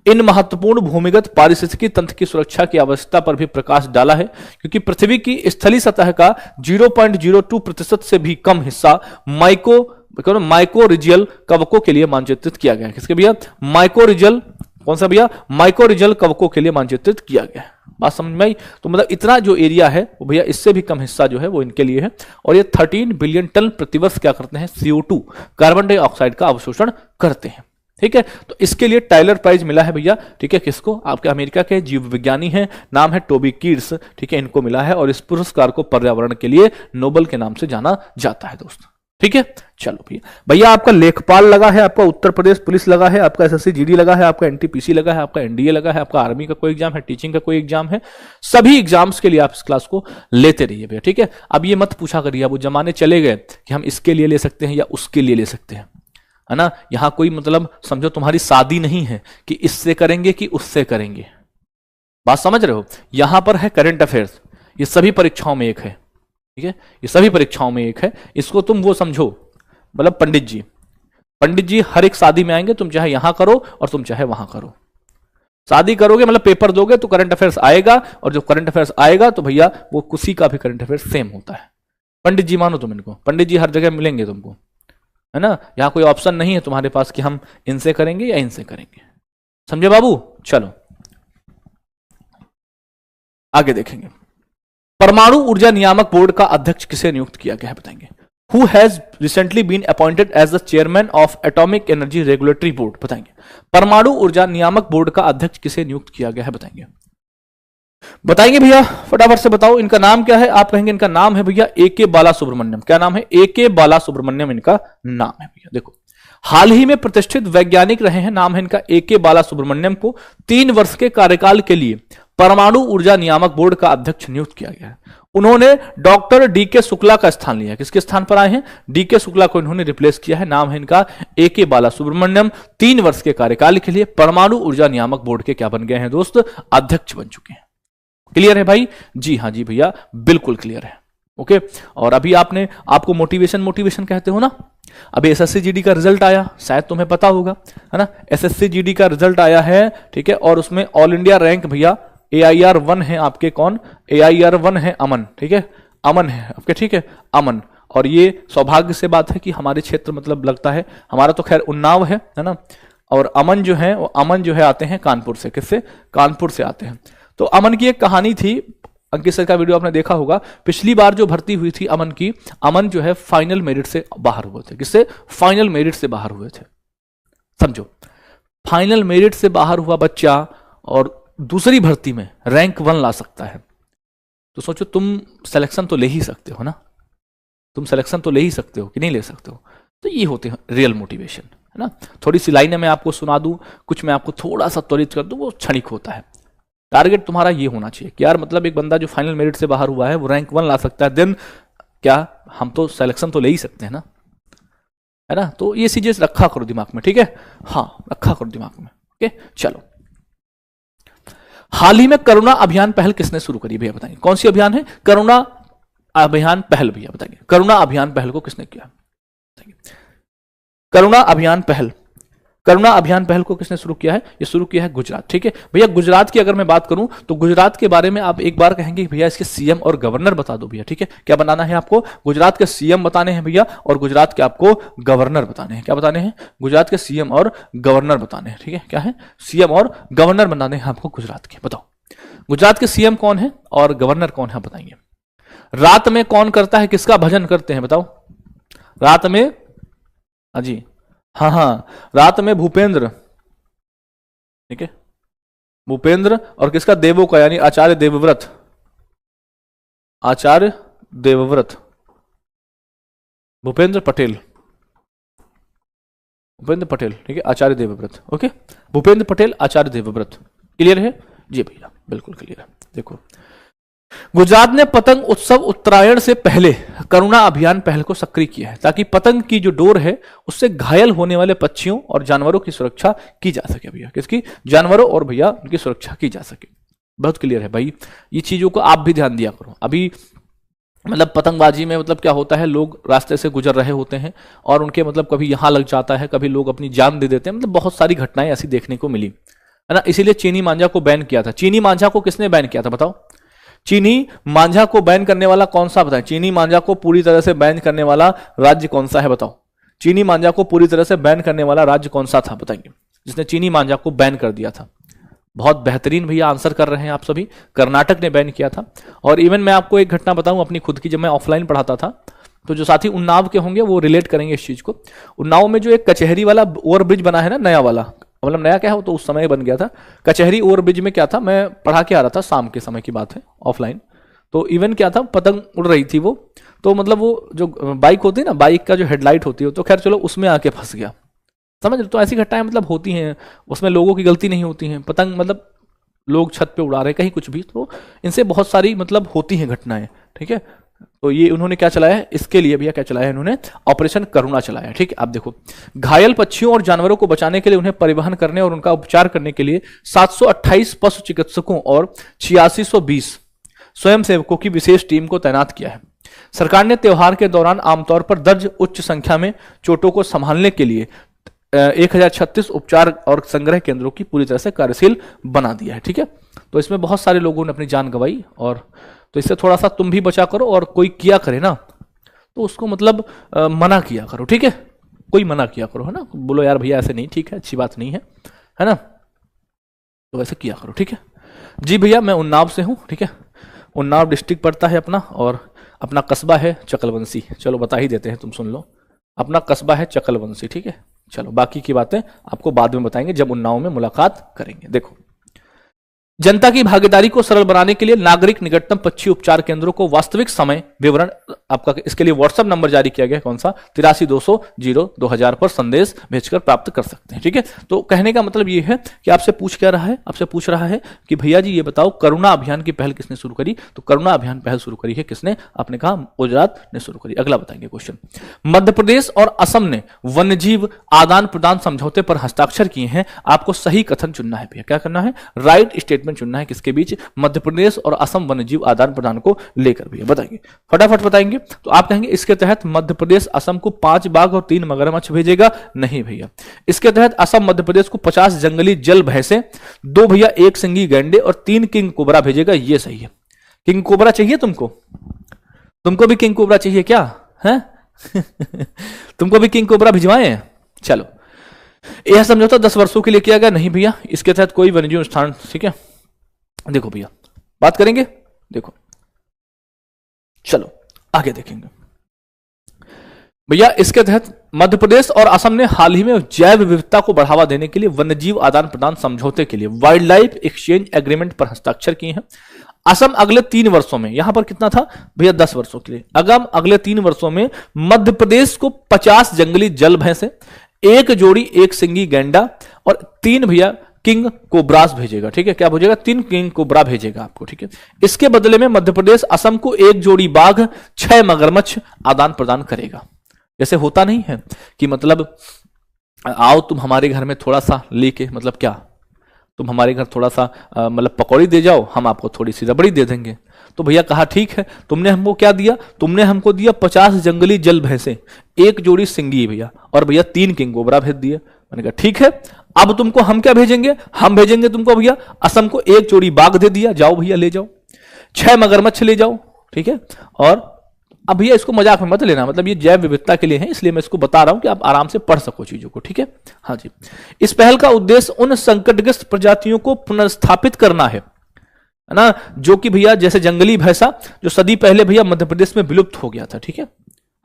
S1: इन महत्वपूर्ण भूमिगत पारिस्थितिकी तंत्र की सुरक्षा की आवश्यकता पर भी प्रकाश डाला है, क्योंकि पृथ्वी की स्थलीय सतह का 0.02% से भी कम हिस्सा माइक्रोरीजियल कवकों के लिए मानचित्रित किया गया है। किसके भैया, माइक्रोरीजियल, कौन सा भैया, माइक्रोरीजियल कवकों के लिए मानचित्रित किया गया है। बात समझ में आई, तो मतलब इतना जो एरिया है वो भैया इससे भी कम हिस्सा जो है वो इनके लिए है, और ये 13 बिलियन टन प्रतिवर्ष क्या करते हैं, CO2 कार्बन डाइऑक्साइड का अवशोषण करते हैं। ठीक है, तो इसके लिए टाइलर प्राइज मिला है भैया। ठीक है, किसको, आपके अमेरिका के जीव विज्ञानी हैं, नाम है टोबी कीर्स। ठीक है, इनको मिला है, और इस पुरस्कार को पर्यावरण के लिए नोबेल के नाम से जाना जाता है दोस्तों। ठीक है, चलो भैया, भैया आपका लेखपाल लगा है, आपका उत्तर प्रदेश पुलिस लगा है, आपका SSC GD लगा है, आपका NTPC लगा है, आपका NDA लगा है, आपका आर्मी का कोई एग्जाम है, टीचिंग का कोई एग्जाम है, सभी एग्जाम्स के लिए आप इस क्लास को लेते रहिए भैया। ठीक है, अब ये मत पूछा करिए, अब वो जमाने चले गए कि हम इसके लिए ले सकते हैं या उसके लिए ले सकते हैं, है ना। यहां कोई मतलब समझो तुम्हारी शादी नहीं है कि इससे करेंगे कि उससे करेंगे, बात समझ रहे हो। यहां पर है करंट अफेयर्स, ये सभी परीक्षाओं में एक है। ठीक है, ये सभी परीक्षाओं में एक है, इसको तुम वो समझो मतलब पंडित जी हर एक शादी में आएंगे, तुम चाहे यहां करो और तुम चाहे वहां करो। शादी करोगे मतलब पेपर दोगे तो करंट अफेयर्स आएगा, और जो करंट अफेयर्स आएगा तो भैया वो किसी का भी करंट अफेयर्स सेम होता है। पंडित जी मानो तुम इनको, पंडित जी हर जगह मिलेंगे तुमको, है ना। यहां कोई ऑप्शन नहीं है तुम्हारे पास कि हम इनसे करेंगे या इनसे करेंगे, समझे बाबू। चलो आगे देखेंगे। परमाणु ऊर्जा नियामक बोर्ड का अध्यक्ष किसे नियुक्त किया गया है बताएंगे। Who has recently been appointed as the chairman of Atomic Energy Regulatory Board बताएंगे। परमाणु ऊर्जा नियामक बोर्ड का अध्यक्ष किसे नियुक्त किया गया है बताएंगे। बताएंगे भैया फटाफट से बताओ, इनका नाम क्या है। आप कहेंगे इनका नाम है भैया AK बाला सुब्रमण्यम। क्या नाम है? AK बाला सुब्रमण्यम इनका नाम है भैया। देखो हाल ही में प्रतिष्ठित वैज्ञानिक रहे हैं, नाम है इनका AK बाला सुब्रमण्यम को 3 वर्ष के कार्यकाल के लिए परमाणु ऊर्जा नियामक बोर्ड का अध्यक्ष नियुक्त किया गया है। उन्होंने डॉक्टर DK शुक्ला का स्थान लिया। किसके स्थान पर आए हैं? DK शुक्ला को इन्होंने रिप्लेस किया है। नाम है इनका AK बाला सुब्रमण्यम। 3 वर्ष के कार्यकाल के लिए परमाणु ऊर्जा नियामक बोर्ड के क्या बन गए हैं दोस्त? अध्यक्ष बन चुके हैं। क्लियर है भाई? जी हाँ जी भैया बिल्कुल क्लियर है। ओके, और अभी आपको मोटिवेशन कहते हो ना। अभी SSC GD का रिजल्ट आया, शायद तुम्हें पता होगा, है ना। SSC GD का रिजल्ट आया है, ठीक है, और उसमें ऑल इंडिया रैंक भैया AIR 1 है आपके। कौन? AIR 1 है अमन, ठीक है, अमन है आपके, ठीक है, अमन। और ये सौभाग्य से बात है कि हमारे क्षेत्र मतलब लगता है, हमारा तो खैर उन्नाव है ना, और अमन जो है वो अमन जो है आते हैं कानपुर से। किससे? कानपुर से आते हैं। तो अमन की एक कहानी थी, अंकित सर का वीडियो आपने देखा होगा। पिछली बार जो भर्ती हुई थी अमन की, अमन जो है फाइनल मेरिट से बाहर हुए थे। किससे? फाइनल मेरिट से बाहर हुए थे। समझो, फाइनल मेरिट से बाहर हुआ बच्चा और दूसरी भर्ती में रैंक 1 ला सकता है, तो सोचो तुम सिलेक्शन तो ले ही सकते हो ना, तुम सिलेक्शन तो ले ही सकते हो कि नहीं ले सकते हो। तो ये होते हैं रियल मोटिवेशन, है ना। थोड़ी सी लाइनें मैं आपको सुना दूं, कुछ मैं आपको थोड़ा सा त्वरित कर दूं, वो क्षणिक होता है। टारगेट तुम्हारा ये होना चाहिए कि यार मतलब एक बंदा जो फाइनल मेरिट से बाहर हुआ है वो रैंक 1 ला सकता है, देन क्या हम तो सिलेक्शन तो ले ही सकते हैं ना, है ना। तो ये चीजें रखा करो दिमाग में, ठीक है, हाँ रखा करो दिमाग में। ओके चलो, हाल ही में करुणा अभियान पहल किसने शुरू करी भैया बताएंगे। कौन सी अभियान है? करुणा अभियान पहल भैया बताएंगे। करुणा अभियान पहल को किसने किया? करुणा अभियान पहल को किसने शुरू किया है? ये शुरू किया है गुजरात, ठीक है भैया। गुजरात की अगर मैं बात करूं तो गुजरात के बारे में आप एक बार कहेंगे भैया इसके CM और गवर्नर बता दो भैया, ठीक है। क्या बनाना है आपको? गुजरात के CM बताने हैं भैया, और गुजरात के आपको गवर्नर बताने हैं। क्या बताने हैं? गुजरात के CM और गवर्नर बताने हैं, ठीक है। क्या है? CM और गवर्नर बनाने हैं आपको गुजरात के। बताओ गुजरात के CM कौन है और गवर्नर कौन है बताएंगे। रात में कौन करता है, किसका भजन करते हैं बताओ। रात में, हाँ जी, हाँ, रात में भूपेंद्र, ठीक है, भूपेंद्र, और किसका? देवों का, यानी आचार्य देवव्रत, भूपेंद्र पटेल, ठीक है, आचार्य देवव्रत। ओके, भूपेंद्र पटेल, आचार्य देवव्रत। क्लियर है? जी भैया बिल्कुल क्लियर है। देखो गुजरात ने पतंग उत्सव उत्तरायण से पहले करुणा अभियान पहल को सक्रिय किया है, ताकि पतंग की जो डोर है उससे घायल होने वाले पक्षियों और जानवरों की सुरक्षा की जा सके भैया। किसकी? जानवरों और भैया उनकी सुरक्षा की जा सके। बहुत क्लियर है भाई, ये चीजों को आप भी ध्यान दिया करो। अभी मतलब पतंगबाजी में मतलब क्या होता है, लोग रास्ते से गुजर रहे होते हैं और उनके मतलब कभी यहां लग जाता है, कभी लोग अपनी जान दे देते हैं, मतलब बहुत सारी घटनाएं ऐसी देखने को मिली, है ना। इसीलिए चीनी मांझा को बैन किया था। चीनी मांझा को किसने बैन किया था बताओ? चीनी मांझा को बैन करने वाला कौन सा बताएं? चीनी मांझा को पूरी तरह से बैन करने वाला राज्य कौन सा है बताओ? चीनी मांझा को पूरी तरह से बैन करने वाला राज्य कौन सा था बताएंगे, जिसने चीनी मांझा को बैन कर दिया था? बहुत बेहतरीन भैया आंसर कर रहे हैं आप सभी। कर्नाटक ने बैन किया था। और इवन मैं आपको एक घटना बताऊं अपनी खुद की, जब मैं ऑफलाइन पढ़ाता था तो जो साथी उन्नाव के होंगे वो रिलेट करेंगे इस चीज को। उन्नाव में जो एक कचहरी वाला ओवरब्रिज बना है ना, नया वाला, मतलब नया क्या है वो तो उस समय बन गया था। कचहरी ओवरब्रिज में क्या था, मैं पढ़ा के आ रहा था, शाम के समय की बात है, ऑफलाइन। तो इवन क्या था, पतंग उड़ रही थी वो, तो मतलब वो जो बाइक होती है ना, बाइक का जो हेडलाइट होती है, तो खैर चलो उसमें आके फंस गया, समझ रहे। तो ऐसी घटनाएं मतलब होती हैं, उसमें लोगों की गलती नहीं होती है। पतंग मतलब लोग छत पे उड़ा रहे कहीं कुछ भी, तो इनसे बहुत सारी मतलब होती हैं घटनाएं, ठीक है। तो ये उन्होंने क्या चलाया है, इसके लिए भैया क्या चलाया है इन्होंने, ऑपरेशन करुणा चलाया है, ठीक है। आप देखो घायल पक्षियों और जानवरों को बचाने के लिए उन्हें परिवहन करने और उनका उपचार करने के लिए 728 पशु चिकित्सकों और 8620 स्वयंसेवकों की विशेष टीम को तैनात किया है। सरकार ने त्योहार के दौरान आमतौर पर दर्ज उच्च संख्या में चोटों को संभालने के लिए 1036 उपचार और संग्रह केंद्रों की पूरी तरह से कार्यशील बना दिया है। ठीक है, तो इसमें बहुत सारे लोगों ने अपनी जान गंवाई, और तो इससे थोड़ा सा तुम भी बचा करो, और कोई किया करे ना तो उसको मतलब मना किया करो। ठीक है, कोई मना किया करो, है ना, बोलो यार भैया ऐसे नहीं, ठीक है, अच्छी बात नहीं है ना, तो वैसे किया करो। ठीक है जी भैया, मैं उन्नाव से हूँ। ठीक है, उन्नाव डिस्ट्रिक्ट पड़ता है अपना, और अपना कस्बा है चकलवंशी। चलो बता ही देते हैं, तुम सुन लो, अपना कस्बा है चकलवंशी। ठीक है, चलो बाकी की बातें आपको बाद में बताएंगे जब उन्नाव में मुलाकात करेंगे। देखो, जनता की भागीदारी को सरल बनाने के लिए नागरिक निकटतम पक्षी उपचार केंद्रों को वास्तविक समय विवरण आपका, इसके लिए व्हाट्सएप नंबर जारी किया गया, कौन सा, 8320 पर संदेश भेजकर प्राप्त कर सकते हैं। ठीक है, तो कहने का मतलब ये है कि आपसे पूछ रहा है कि भैया जी ये बताओ, करुणा अभियान की पहल किसने शुरू करी? तो करुणा अभियान पहल शुरू करी है किसने? आपने कहा गुजरात ने शुरू करी। अगला बताएंगे क्वेश्चन, मध्य प्रदेश और असम ने वन्यजीव आदान प्रदान समझौते पर हस्ताक्षर किए हैं। आपको सही कथन चुनना है भैया, क्या करना है? राइट स्टेटमेंट चुनना है, किसके बीच? मध्य प्रदेश और असम वन्यजीव आदान प्रदान को लेकर भैया बताइए, फटाफट बताएंगे। तो आप कहेंगे इसके तहत मध्य प्रदेश असम को 5 बाघ और 3 मगरमच्छ भेजेगा? नहीं भैया, इसके तहत असम मध्य प्रदेश को 50 जंगली जल भैंसे, 2 भैया 1 सिंगी गैंडे और 3 किंग कोबरा भेजेगा। ये सही है। किंग कोबरा चाहिए तुमको भी किंग कोबरा चाहिए क्या है? तुमको भी किंग कोबरा भिजवाएं? चलो, यह समझौता 10 वर्षों के लिए किया गया। नहीं भैया, इसके तहत कोई वन्यजीव स्थान, ठीक है, देखो भैया बात करेंगे। देखो चलो आगे देखेंगे भैया, इसके तहत मध्य प्रदेश और असम ने हाल ही में जैव विविधता को बढ़ावा देने के लिए वन्यजीव आदान प्रदान समझौते के लिए वाइल्ड लाइफ एक्सचेंज एग्रीमेंट पर हस्ताक्षर किए हैं। असम अगले 3 वर्षों में, यहां पर कितना था भैया? 10 वर्षों के लिए। अगले 3 वर्षों में मध्य प्रदेश को 50 जंगली जल भैंसे, 1 जोड़ी 1 सिंगी गैंडा और 3 भैया किंग कोब्रास भेजेगा। ठीक है, क्या भेजेगा? 3 किंग कोबरा भेजेगा आपको। ठीक है, इसके बदले में मध्य प्रदेश असम को 1 जोड़ी बाघ, 6 मगरमच्छ आदान प्रदान करेगा। जैसे होता नहीं है कि मतलब आओ तुम हमारे घर में थोड़ा सा लेके, मतलब क्या, तुम हमारे घर थोड़ा सा मतलब पकौड़ी दे जाओ, हम आपको थोड़ी सी रबड़ी दे देंगे। तो भैया कहा ठीक है, तुमने हमको क्या दिया? तुमने हमको दिया 50 जंगली जल भैंसे, 1 जोड़ी सिंगी भैया, और भैया 3 किंग कोबरा भेज दिए। मैंने कहा ठीक है, अब तुमको हम क्या भेजेंगे? हम भेजेंगे तुमको भैया असम को 1 जोड़ी बाघ दे दिया, जाओ भैया ले जाओ, 6 मगरमच्छ ले जाओ। ठीक है, और अब भैया इसको मजाक में मत लेना, मतलब ये जैव विविधता के लिए है, इसलिए मैं इसको बता रहा हूं कि आप आराम से पढ़ सको चीजों को। ठीक है, हाँ जी, इस पहल का उद्देश्य उन संकटग्रस्त प्रजातियों को पुनर्स्थापित करना है ना, जो कि भैया जैसे जंगली भैंसा जो सदी पहले भैया मध्य प्रदेश में विलुप्त हो गया था। ठीक है,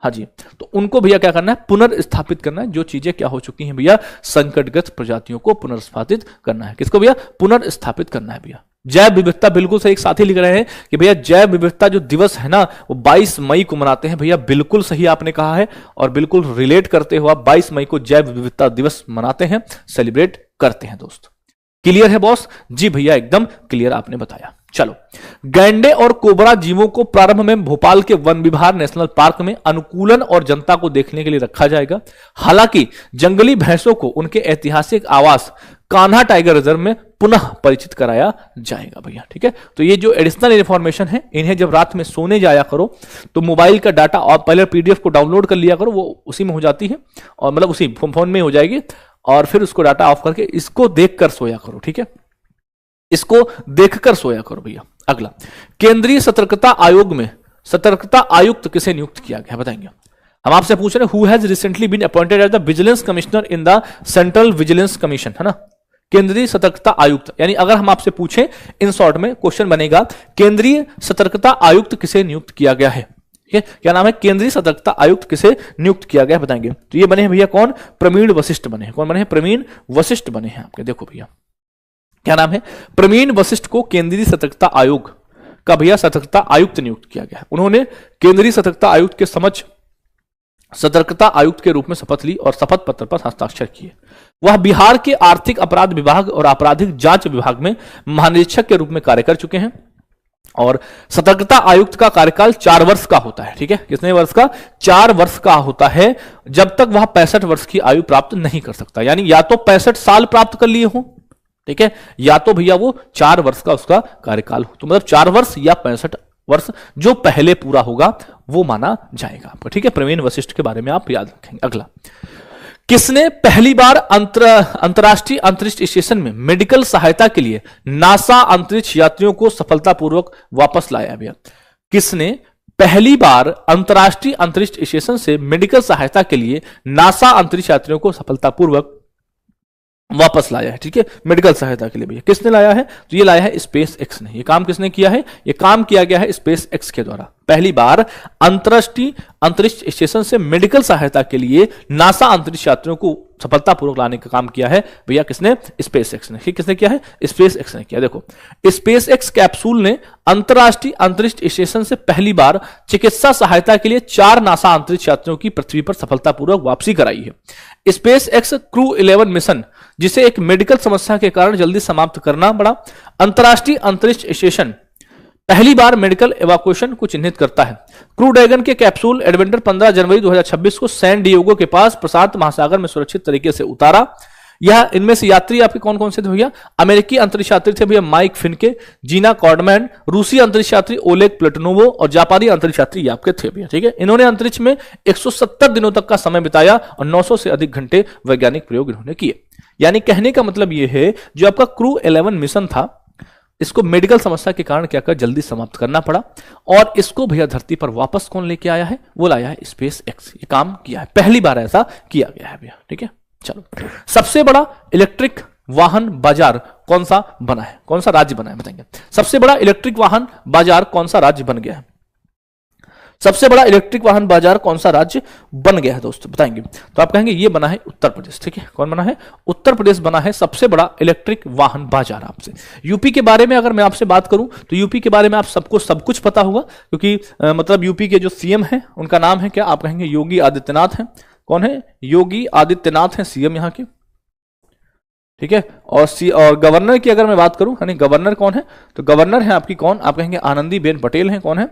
S1: हाँ जी, तो उनको भैया क्या करना है? पुनर्स्थापित करना है। जो चीजें क्या हो चुकी हैं भैया, संकटग्रस्त प्रजातियों को पुनर्स्थापित करना है। किसको भैया? पुनर्स्थापित करना है भैया। जैव विविधता, बिल्कुल सही, एक साथी लिख रहे हैं कि भैया जैव विविधता जो दिवस है ना, वो 22 मई को मनाते हैं। भैया बिल्कुल सही आपने कहा है, और बिल्कुल रिलेट करते हो आप, 22 मई को जैव विविधता दिवस मनाते हैं, सेलिब्रेट करते हैं दोस्त। क्लियर है बॉस? जी भैया एकदम क्लियर आपने बताया। चलो, गैंडे और कोबरा जीवों को प्रारंभ में भोपाल के वन विहार नेशनल पार्क में अनुकूलन और जनता को देखने के लिए रखा जाएगा। हालांकि जंगली भैंसों को उनके ऐतिहासिक आवास कान्हा टाइगर रिजर्व में पुनः परिचित कराया जाएगा भैया। ठीक है, तो ये जो एडिशनल इंफॉर्मेशन है, इन्हें जब रात में सोने जाया करो तो मोबाइल का डाटा, और पहले पीडीएफ को डाउनलोड कर लिया करो, वो उसी में हो जाती है, और मतलब उसी फोन में हो जाएगी, और फिर उसको डाटा ऑफ करके इसको देखकर सोया करो। ठीक है, इसको देखकर सोया करो भैया। अगला, केंद्रीय सतर्कता आयोग में सतर्कता आयुक्त किसे नियुक्त किया गया बताएंगे? हम आपसे पूछ रहे हैं, who has recently been appointed as the vigilance commissioner in the central vigilance commission, है ना, केंद्रीय सतर्कता आयुक्त। यानी अगर हम आपसे पूछें, इन शॉर्ट में क्वेश्चन बनेगा, केंद्रीय सतर्कता आयुक्त किसे नियुक्त किया गया है? क्या नाम है? केंद्रीय सतर्कता आयुक्त किसे नियुक्त किया गया बताएंगे? तो ये बने हैं भैया कौन? प्रवीण वशिष्ठ बने हैं। कौन बने हैं? प्रवीण वशिष्ठ बने हैं आपके। देखो भैया क्या नाम है? प्रवीण वशिष्ठ को केंद्रीय सतर्कता आयोग का भैया सतर्कता आयुक्त नियुक्त किया गया है। उन्होंने केंद्रीय सतर्कता आयुक्त के समक्ष सतर्कता आयुक्त के रूप में शपथ ली और शपथ पत्र पर हस्ताक्षर किए। वह बिहार के आर्थिक अपराध विभाग और आपराधिक जांच विभाग में महानिरीक्षक के रूप में कार्य कर चुके हैं। और सतर्कता आयुक्त का कार्यकाल 4 वर्ष का होता है। ठीक है, कितने वर्ष का? 4 वर्ष का होता है, जब तक वह 65 वर्ष की आयु प्राप्त नहीं कर सकता। यानी या तो 65 साल प्राप्त कर लिए हो, ठीक है, या तो भैया वो 4 वर्ष का उसका कार्यकाल हो, तो मतलब 4 वर्ष या 65 वर्ष जो पहले पूरा होगा वो माना जाएगा आपका, ठीक है। प्रवीण वशिष्ठ के बारे में आप याद रखेंगे। अगला, किसने पहली बार अंतरराष्ट्रीय अंतरिक्ष स्टेशन में मेडिकल सहायता के लिए नासा अंतरिक्ष यात्रियों को सफलतापूर्वक वापस लाया भैया? किसने पहली बार अंतरराष्ट्रीय अंतरिक्ष स्टेशन से मेडिकल सहायता के लिए नासा अंतरिक्ष यात्रियों को सफलतापूर्वक वापस लाया है, ठीक है। मेडिकल सहायता के लिए भैया किसने लाया है? तो ये लाया है स्पेस एक्स ने। ये काम किसने किया है? ये काम किया गया है स्पेस एक्स के द्वारा। पहली बार अंतरराष्ट्रीय अंतरिक्ष स्टेशन से मेडिकल सहायता के लिए नासा अंतरिक्ष यात्रियों को सफलतापूर्वक लाने का काम किया है भैया किसने? स्पेस एक्स ने। किसने किया है? स्पेस एक्स ने किया। देखो, स्पेस एक्स कैप्सूल ने अंतरराष्ट्रीय अंतरिक्ष स्टेशन से पहली बार चिकित्सा सहायता के लिए 4 नासा अंतरिक्ष यात्रियों की पृथ्वी पर सफलतापूर्वक वापसी कराई है। स्पेस एक्स क्रू 11 मिशन, जिसे एक मेडिकल समस्या के कारण जल्दी समाप्त करना पड़ा, अंतरराष्ट्रीय अंतरिक्ष स्टेशन पहली बार मेडिकल इवैक्यूएशन को चिन्हित करता है। क्रू ड्रैगन के कैप्सूल एडवेंचर 15 जनवरी 2026 को सैन डिएगो के पास प्रशांत महासागर में सुरक्षित तरीके से उतारा। यह इनमें से यात्री आपके कौन कौन से थे भैया? अमेरिकी अंतरिक्ष यात्री थे भैया माइक फिनके, जीना कॉर्डमैन, रूसी अंतरिक्ष यात्री ओलेग प्लेटनोवो और जापानी अंतरिक्ष यात्री आपके थे भैया, ठीक है। इन्होंने अंतरिक्ष में 170 दिनों तक का समय बिताया और 900 से अधिक घंटे वैज्ञानिक प्रयोग इन्होंने किए। यानी कहने का मतलब यह है, जो आपका क्रू 11 मिशन था, इसको मेडिकल समस्या के कारण क्या कर जल्दी समाप्त करना पड़ा, और इसको भैया धरती पर वापस कौन लेके आया है? वो लाया है स्पेस एक्स। ये काम किया है, पहली बार ऐसा किया गया है भैया, ठीक है। चलो, सबसे बड़ा इलेक्ट्रिक वाहन बाजार कौन सा बना है? कौन सा राज्य बना है बताएंगे? सबसे बड़ा इलेक्ट्रिक वाहन बाजार कौन सा राज्य बन गया है? सबसे बड़ा इलेक्ट्रिक वाहन बाजार कौन सा राज्य बन गया है दोस्तों, बताएंगे? तो आप कहेंगे ये बना है उत्तर प्रदेश, ठीक है। कौन बना है? उत्तर प्रदेश बना है सबसे बड़ा इलेक्ट्रिक वाहन बाजार। आपसे यूपी के बारे में अगर मैं आपसे बात करूं तो यूपी के बारे में आप सबको सब कुछ पता होगा, क्योंकि मतलब यूपी के जो सीएम है उनका नाम है क्या? आप कहेंगे योगी आदित्यनाथ है। कौन है? योगी आदित्यनाथ है सीएम यहाँ के, ठीक है। और गवर्नर की अगर मैं बात करूं, यानी गवर्नर कौन है? तो गवर्नर है आपकी कौन? आप कहेंगे आनंदीबेन पटेल है। कौन है?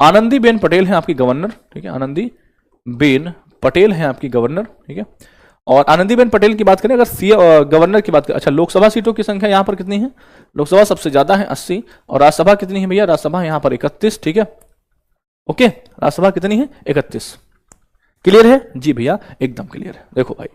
S1: आनंदीबेन पटेल है आपकी गवर्नर, ठीक है। आनंदीबेन पटेल है आपकी गवर्नर, ठीक है। और आनंदीबेन पटेल की बात करें अगर गवर्नर की बात करें, अच्छा, लोकसभा सीटों की संख्या यहां पर कितनी है? लोकसभा सबसे ज्यादा है 80, और राज्यसभा कितनी है भैया? राज्यसभा यहां पर 31, ठीक है। ओके, राज्यसभा कितनी है? 31। क्लियर है? जी भैया, एकदम क्लियर है। देखो भाई,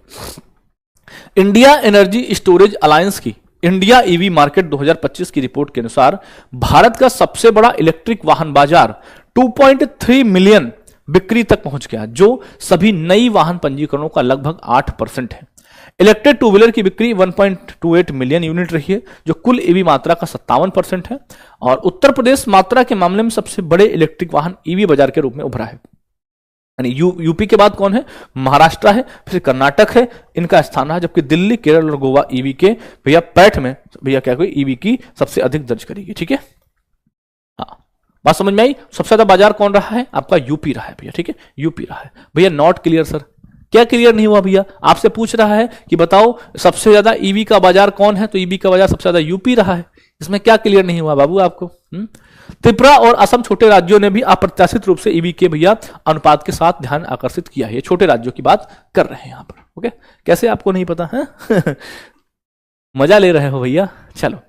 S1: इंडिया एनर्जी स्टोरेज अलायंस की इंडिया ईवी मार्केट 2025 की रिपोर्ट के अनुसार भारत का सबसे बड़ा इलेक्ट्रिक वाहन बाजार 2.3 मिलियन बिक्री तक पहुंच गया, जो सभी नई वाहन पंजीकरणों का लगभग 8% है। इलेक्ट्रिक टू व्हीलर की बिक्री 1.28 मिलियन यूनिट रही है, जो कुल ईवी मात्रा का 57% है। और उत्तर प्रदेश मात्रा के मामले में सबसे बड़े इलेक्ट्रिक वाहन ईवी बाजार के रूप में उभरा है। यानी यूपी के बाद कौन है? महाराष्ट्र है, फिर कर्नाटक है, इनका स्थान है, जबकि दिल्ली, केरल और गोवा ईवी के भैया पैठ में भैया क्या कोई ईवी की सबसे अधिक दर्ज करेगी, ठीक है। हाँ, बात समझ में आई? सबसे ज्यादा बाजार कौन रहा है? आपका यूपी रहा है भैया, ठीक है, यूपी रहा है भैया। नॉट क्लियर सर, क्या क्लियर नहीं हुआ भैया? आपसे पूछ रहा है कि बताओ सबसे ज्यादा ईवी का बाजार कौन है, तो ईवी का बाजार सबसे ज्यादा यूपी रहा है। इसमें क्या क्लियर नहीं हुआ बाबू आपको? त्रिपुरा और असम छोटे राज्यों ने भी अप्रत्याशित रूप से ईवी के भैया अनुपात के साथ ध्यान आकर्षित किया है। ये छोटे राज्यों की बात कर रहे हैं यहां पर, ओके। कैसे आपको नहीं पता है? मजा ले रहे हो भैया। चलो,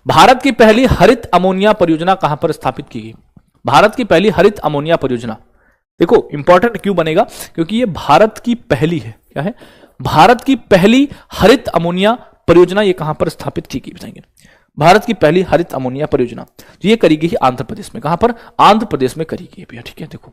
S1: भारत की पहली हरित अमोनिया परियोजना कहां पर स्थापित की गई? भारत की पहली हरित अमोनिया परियोजना, देखो इंपॉर्टेंट क्यों बनेगा? क्योंकि ये भारत की पहली है। क्या है? भारत की पहली हरित अमोनिया परियोजना ये कहां पर स्थापित की गई बताएंगे? भारत की पहली हरित अमोनिया परियोजना ये करी गई आंध्र प्रदेश में। कहां पर? आंध्र प्रदेश में करी गई भैया, ठीक है। देखो,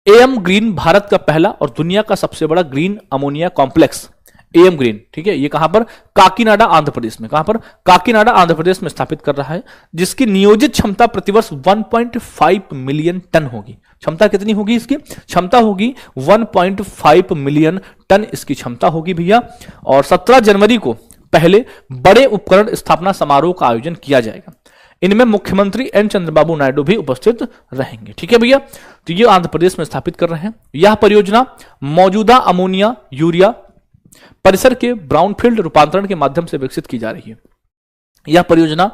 S1: एएम ग्रीन भारत का पहला और दुनिया का सबसे बड़ा green ammonia complex am green, ठीक है, ये कहां पर? काकीनाडा आंध्र प्रदेश में। कहां पर? काकीनाडा आंध्र प्रदेश में स्थापित कर रहा है, जिसकी नियोजित क्षमता प्रतिवर्ष 1.5 मिलियन टन होगी। क्षमता कितनी होगी इसकी? क्षमता होगी 1.5 मिलियन टन इसकी क्षमता होगी भैया। और 17 जनवरी को पहले बड़े उपकरण स्थापना समारोह का आयोजन किया जाएगा। इनमें मुख्यमंत्री एन चंद्रबाबू नायडू भी उपस्थित रहेंगे, ठीक है भैया। तो ये आंध्र प्रदेश में स्थापित कर रहे हैं। यह परियोजना मौजूदा अमोनिया यूरिया परिसर के ब्राउनफील्ड रूपांतरण के माध्यम से विकसित की जा रही है। यह परियोजना,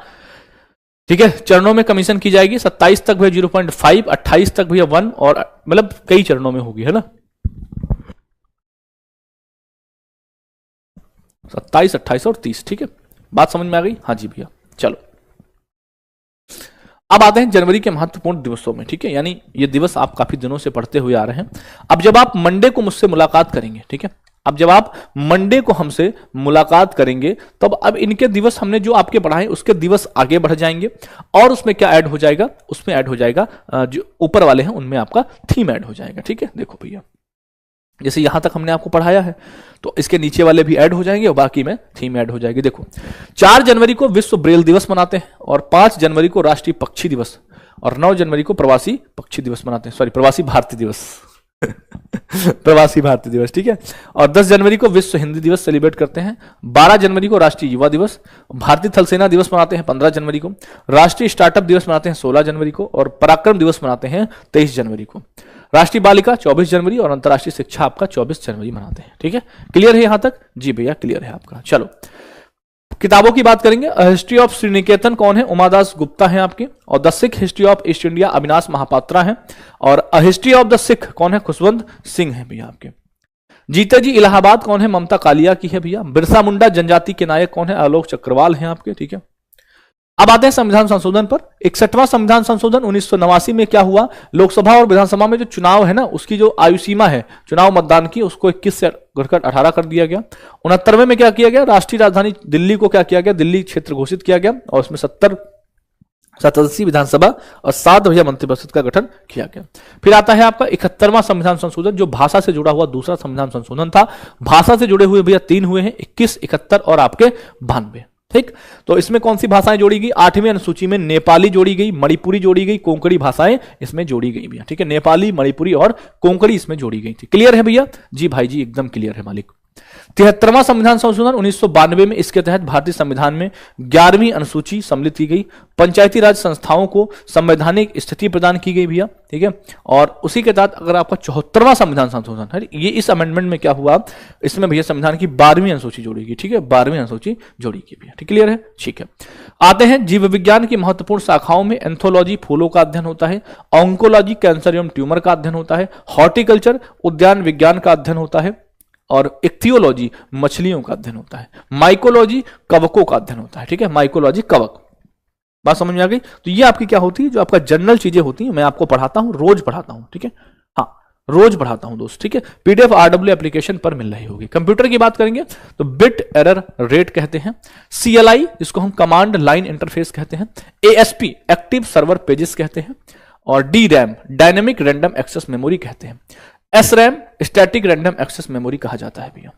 S1: ठीक है, चरणों में कमीशन की जाएगी। 27 तक भैया 0.5, 28 तक भैया 1, और मतलब कई चरणों में होगी, है ना। 27, 28 और 30, ठीक है। बात समझ में आ गई? हाँ जी भैया। चलो, अब आते हैं जनवरी के महत्वपूर्ण दिवसों में, ठीक है, यानी ये दिवस आप काफी दिनों से पढ़ते हुए आ रहे हैं। अब जब आप मंडे को मुझसे मुलाकात करेंगे, ठीक है, अब जब आप मंडे को हमसे मुलाकात करेंगे तब अब इनके दिवस हमने जो आपके पढ़ाए उसके दिवस आगे बढ़ जाएंगे और उसमें क्या ऐड हो जाएगा, उसमें ऐड हो जाएगा जो ऊपर वाले हैं उनमें आपका थीम ऐड हो जाएगा। ठीक है, देखो भैया जैसे यहां तक हमने आपको पढ़ाया है तो इसके नीचे वाले भी ऐड हो जाएंगे और बाकी में थीम ऐड हो जाएगी। देखो 4 जनवरी को विश्व ब्रेल दिवस मनाते हैं और 5 जनवरी को राष्ट्रीय पक्षी दिवस और 9 जनवरी को प्रवासी पक्षी दिवस मनाते हैं, सॉरी प्रवासी भारतीय दिवस प्रवासी भारतीय दिवस, ठीक है। और 10 जनवरी को विश्व हिंदी दिवस सेलिब्रेट करते हैं, 12 जनवरी को राष्ट्रीय युवा दिवस, भारतीय थल सेना दिवस मनाते हैं 15 जनवरी को, राष्ट्रीय स्टार्टअप दिवस मनाते हैं 16 जनवरी को और पराक्रम दिवस मनाते हैं 23 जनवरी को, राष्ट्रीय बालिका 24 जनवरी और अंतर्राष्ट्रीय शिक्षा आपका 24 जनवरी मनाते हैं। ठीक है, क्लियर है यहां तक? जी भैया क्लियर है आपका। चलो किताबों की बात करेंगे। हिस्ट्री ऑफ श्रीनिकेतन कौन है? उमादास गुप्ता है आपके। और the Sikh history of East India Avinash Mahapatra है। और हिस्ट्री ऑफ द सिख कौन है? खुशवंत सिंह है भैया आपके। जीते जी इलाहाबाद कौन है? ममता कालिया की है भैया। बिरसा मुंडा जनजाति के नायक कौन है? आलोक चक्रवाल है आपके। ठीक है, अब आते हैं संविधान संशोधन पर। 61वां संविधान संशोधन 1989 में क्या हुआ? लोकसभा और विधानसभा में जो चुनाव है ना उसकी जो आयु सीमा है चुनाव मतदान की उसको 21 से घटकर 18 कर दिया गया। 69वें में क्या किया गया? राष्ट्रीय राजधानी दिल्ली को क्या किया गया? दिल्ली क्षेत्र घोषित किया गया और उसमें 70 सदस्यीय विधानसभा और 7 भैया मंत्रिपरिषद का गठन किया गया। फिर आता है आपका 71वां संविधान संशोधन जो भाषा से जुड़ा हुआ दूसरा संविधान संशोधन था। भाषा से जुड़े हुए भैया 3 हुए हैं, 21, 71 और आपके 92। ठीक, तो इसमें कौन सी भाषाएं जोड़ी गई? 8वीं अनुसूची में नेपाली जोड़ी गई, मणिपुरी जोड़ी गई, कोंकणी भाषाएं इसमें जोड़ी गई भैया। ठीक है, नेपाली, मणिपुरी और कोंकणी इसमें जोड़ी गई थी। क्लियर है भैया? जी भाई जी एकदम क्लियर है मालिक। 73वां संविधान संशोधन 1992 में, इसके तहत भारतीय संविधान में 11वीं अनुसूची सम्मिलित की गई। पंचायती राज संस्थाओं को संवैधानिक स्थिति प्रदान की गई भैया। ठीक है, और उसी के तहत अगर आपका 74वां संविधान संशोधन है, ये इस अमेंडमेंट में क्या हुआ? इसमें भैया संविधान की 12वीं अनुसूची जोड़ी गई। ठीक है, 12वीं अनुसूची जोड़ी गई भैया। ठीक, क्लियर है? ठीक है, आते हैं जीव विज्ञान की महत्वपूर्ण शाखाओं में। एंथोलॉजी फूलों का अध्ययन होता है, ऑन्कोलॉजी कैंसर एवं ट्यूमर का अध्ययन होता है, हॉर्टिकल्चर उद्यान विज्ञान का अध्ययन होता है और इक्थियोलॉजी मछलियों का अध्ययन होता है, माइकोलॉजी कवकों का अध्ययन होता है। ठीक है, माइकोलॉजी कवक। बात समझ में आ गई? तो ये आपकी क्या होती है? जो आपका जनरल चीजें होती हैं मैं आपको पढ़ाता हूं, रोज पढ़ाता हूं। ठीक है, हाँ रोज पढ़ाता हूं दोस्त। ठीक है, पीडीएफ आरडब्ल्यू एप्लीकेशन पर मिल रही होगी। कंप्यूटर की बात करेंगे तो बिट एरर रेट कहते हैं, सीएलआई जिसको हम कमांड लाइन इंटरफेस कहते हैं, एएसपी एक्टिव सर्वर पेजेस कहते हैं और D RAM dynamic random access memory कहते हैं, SRAM static random access memory कहा जाता है भैया।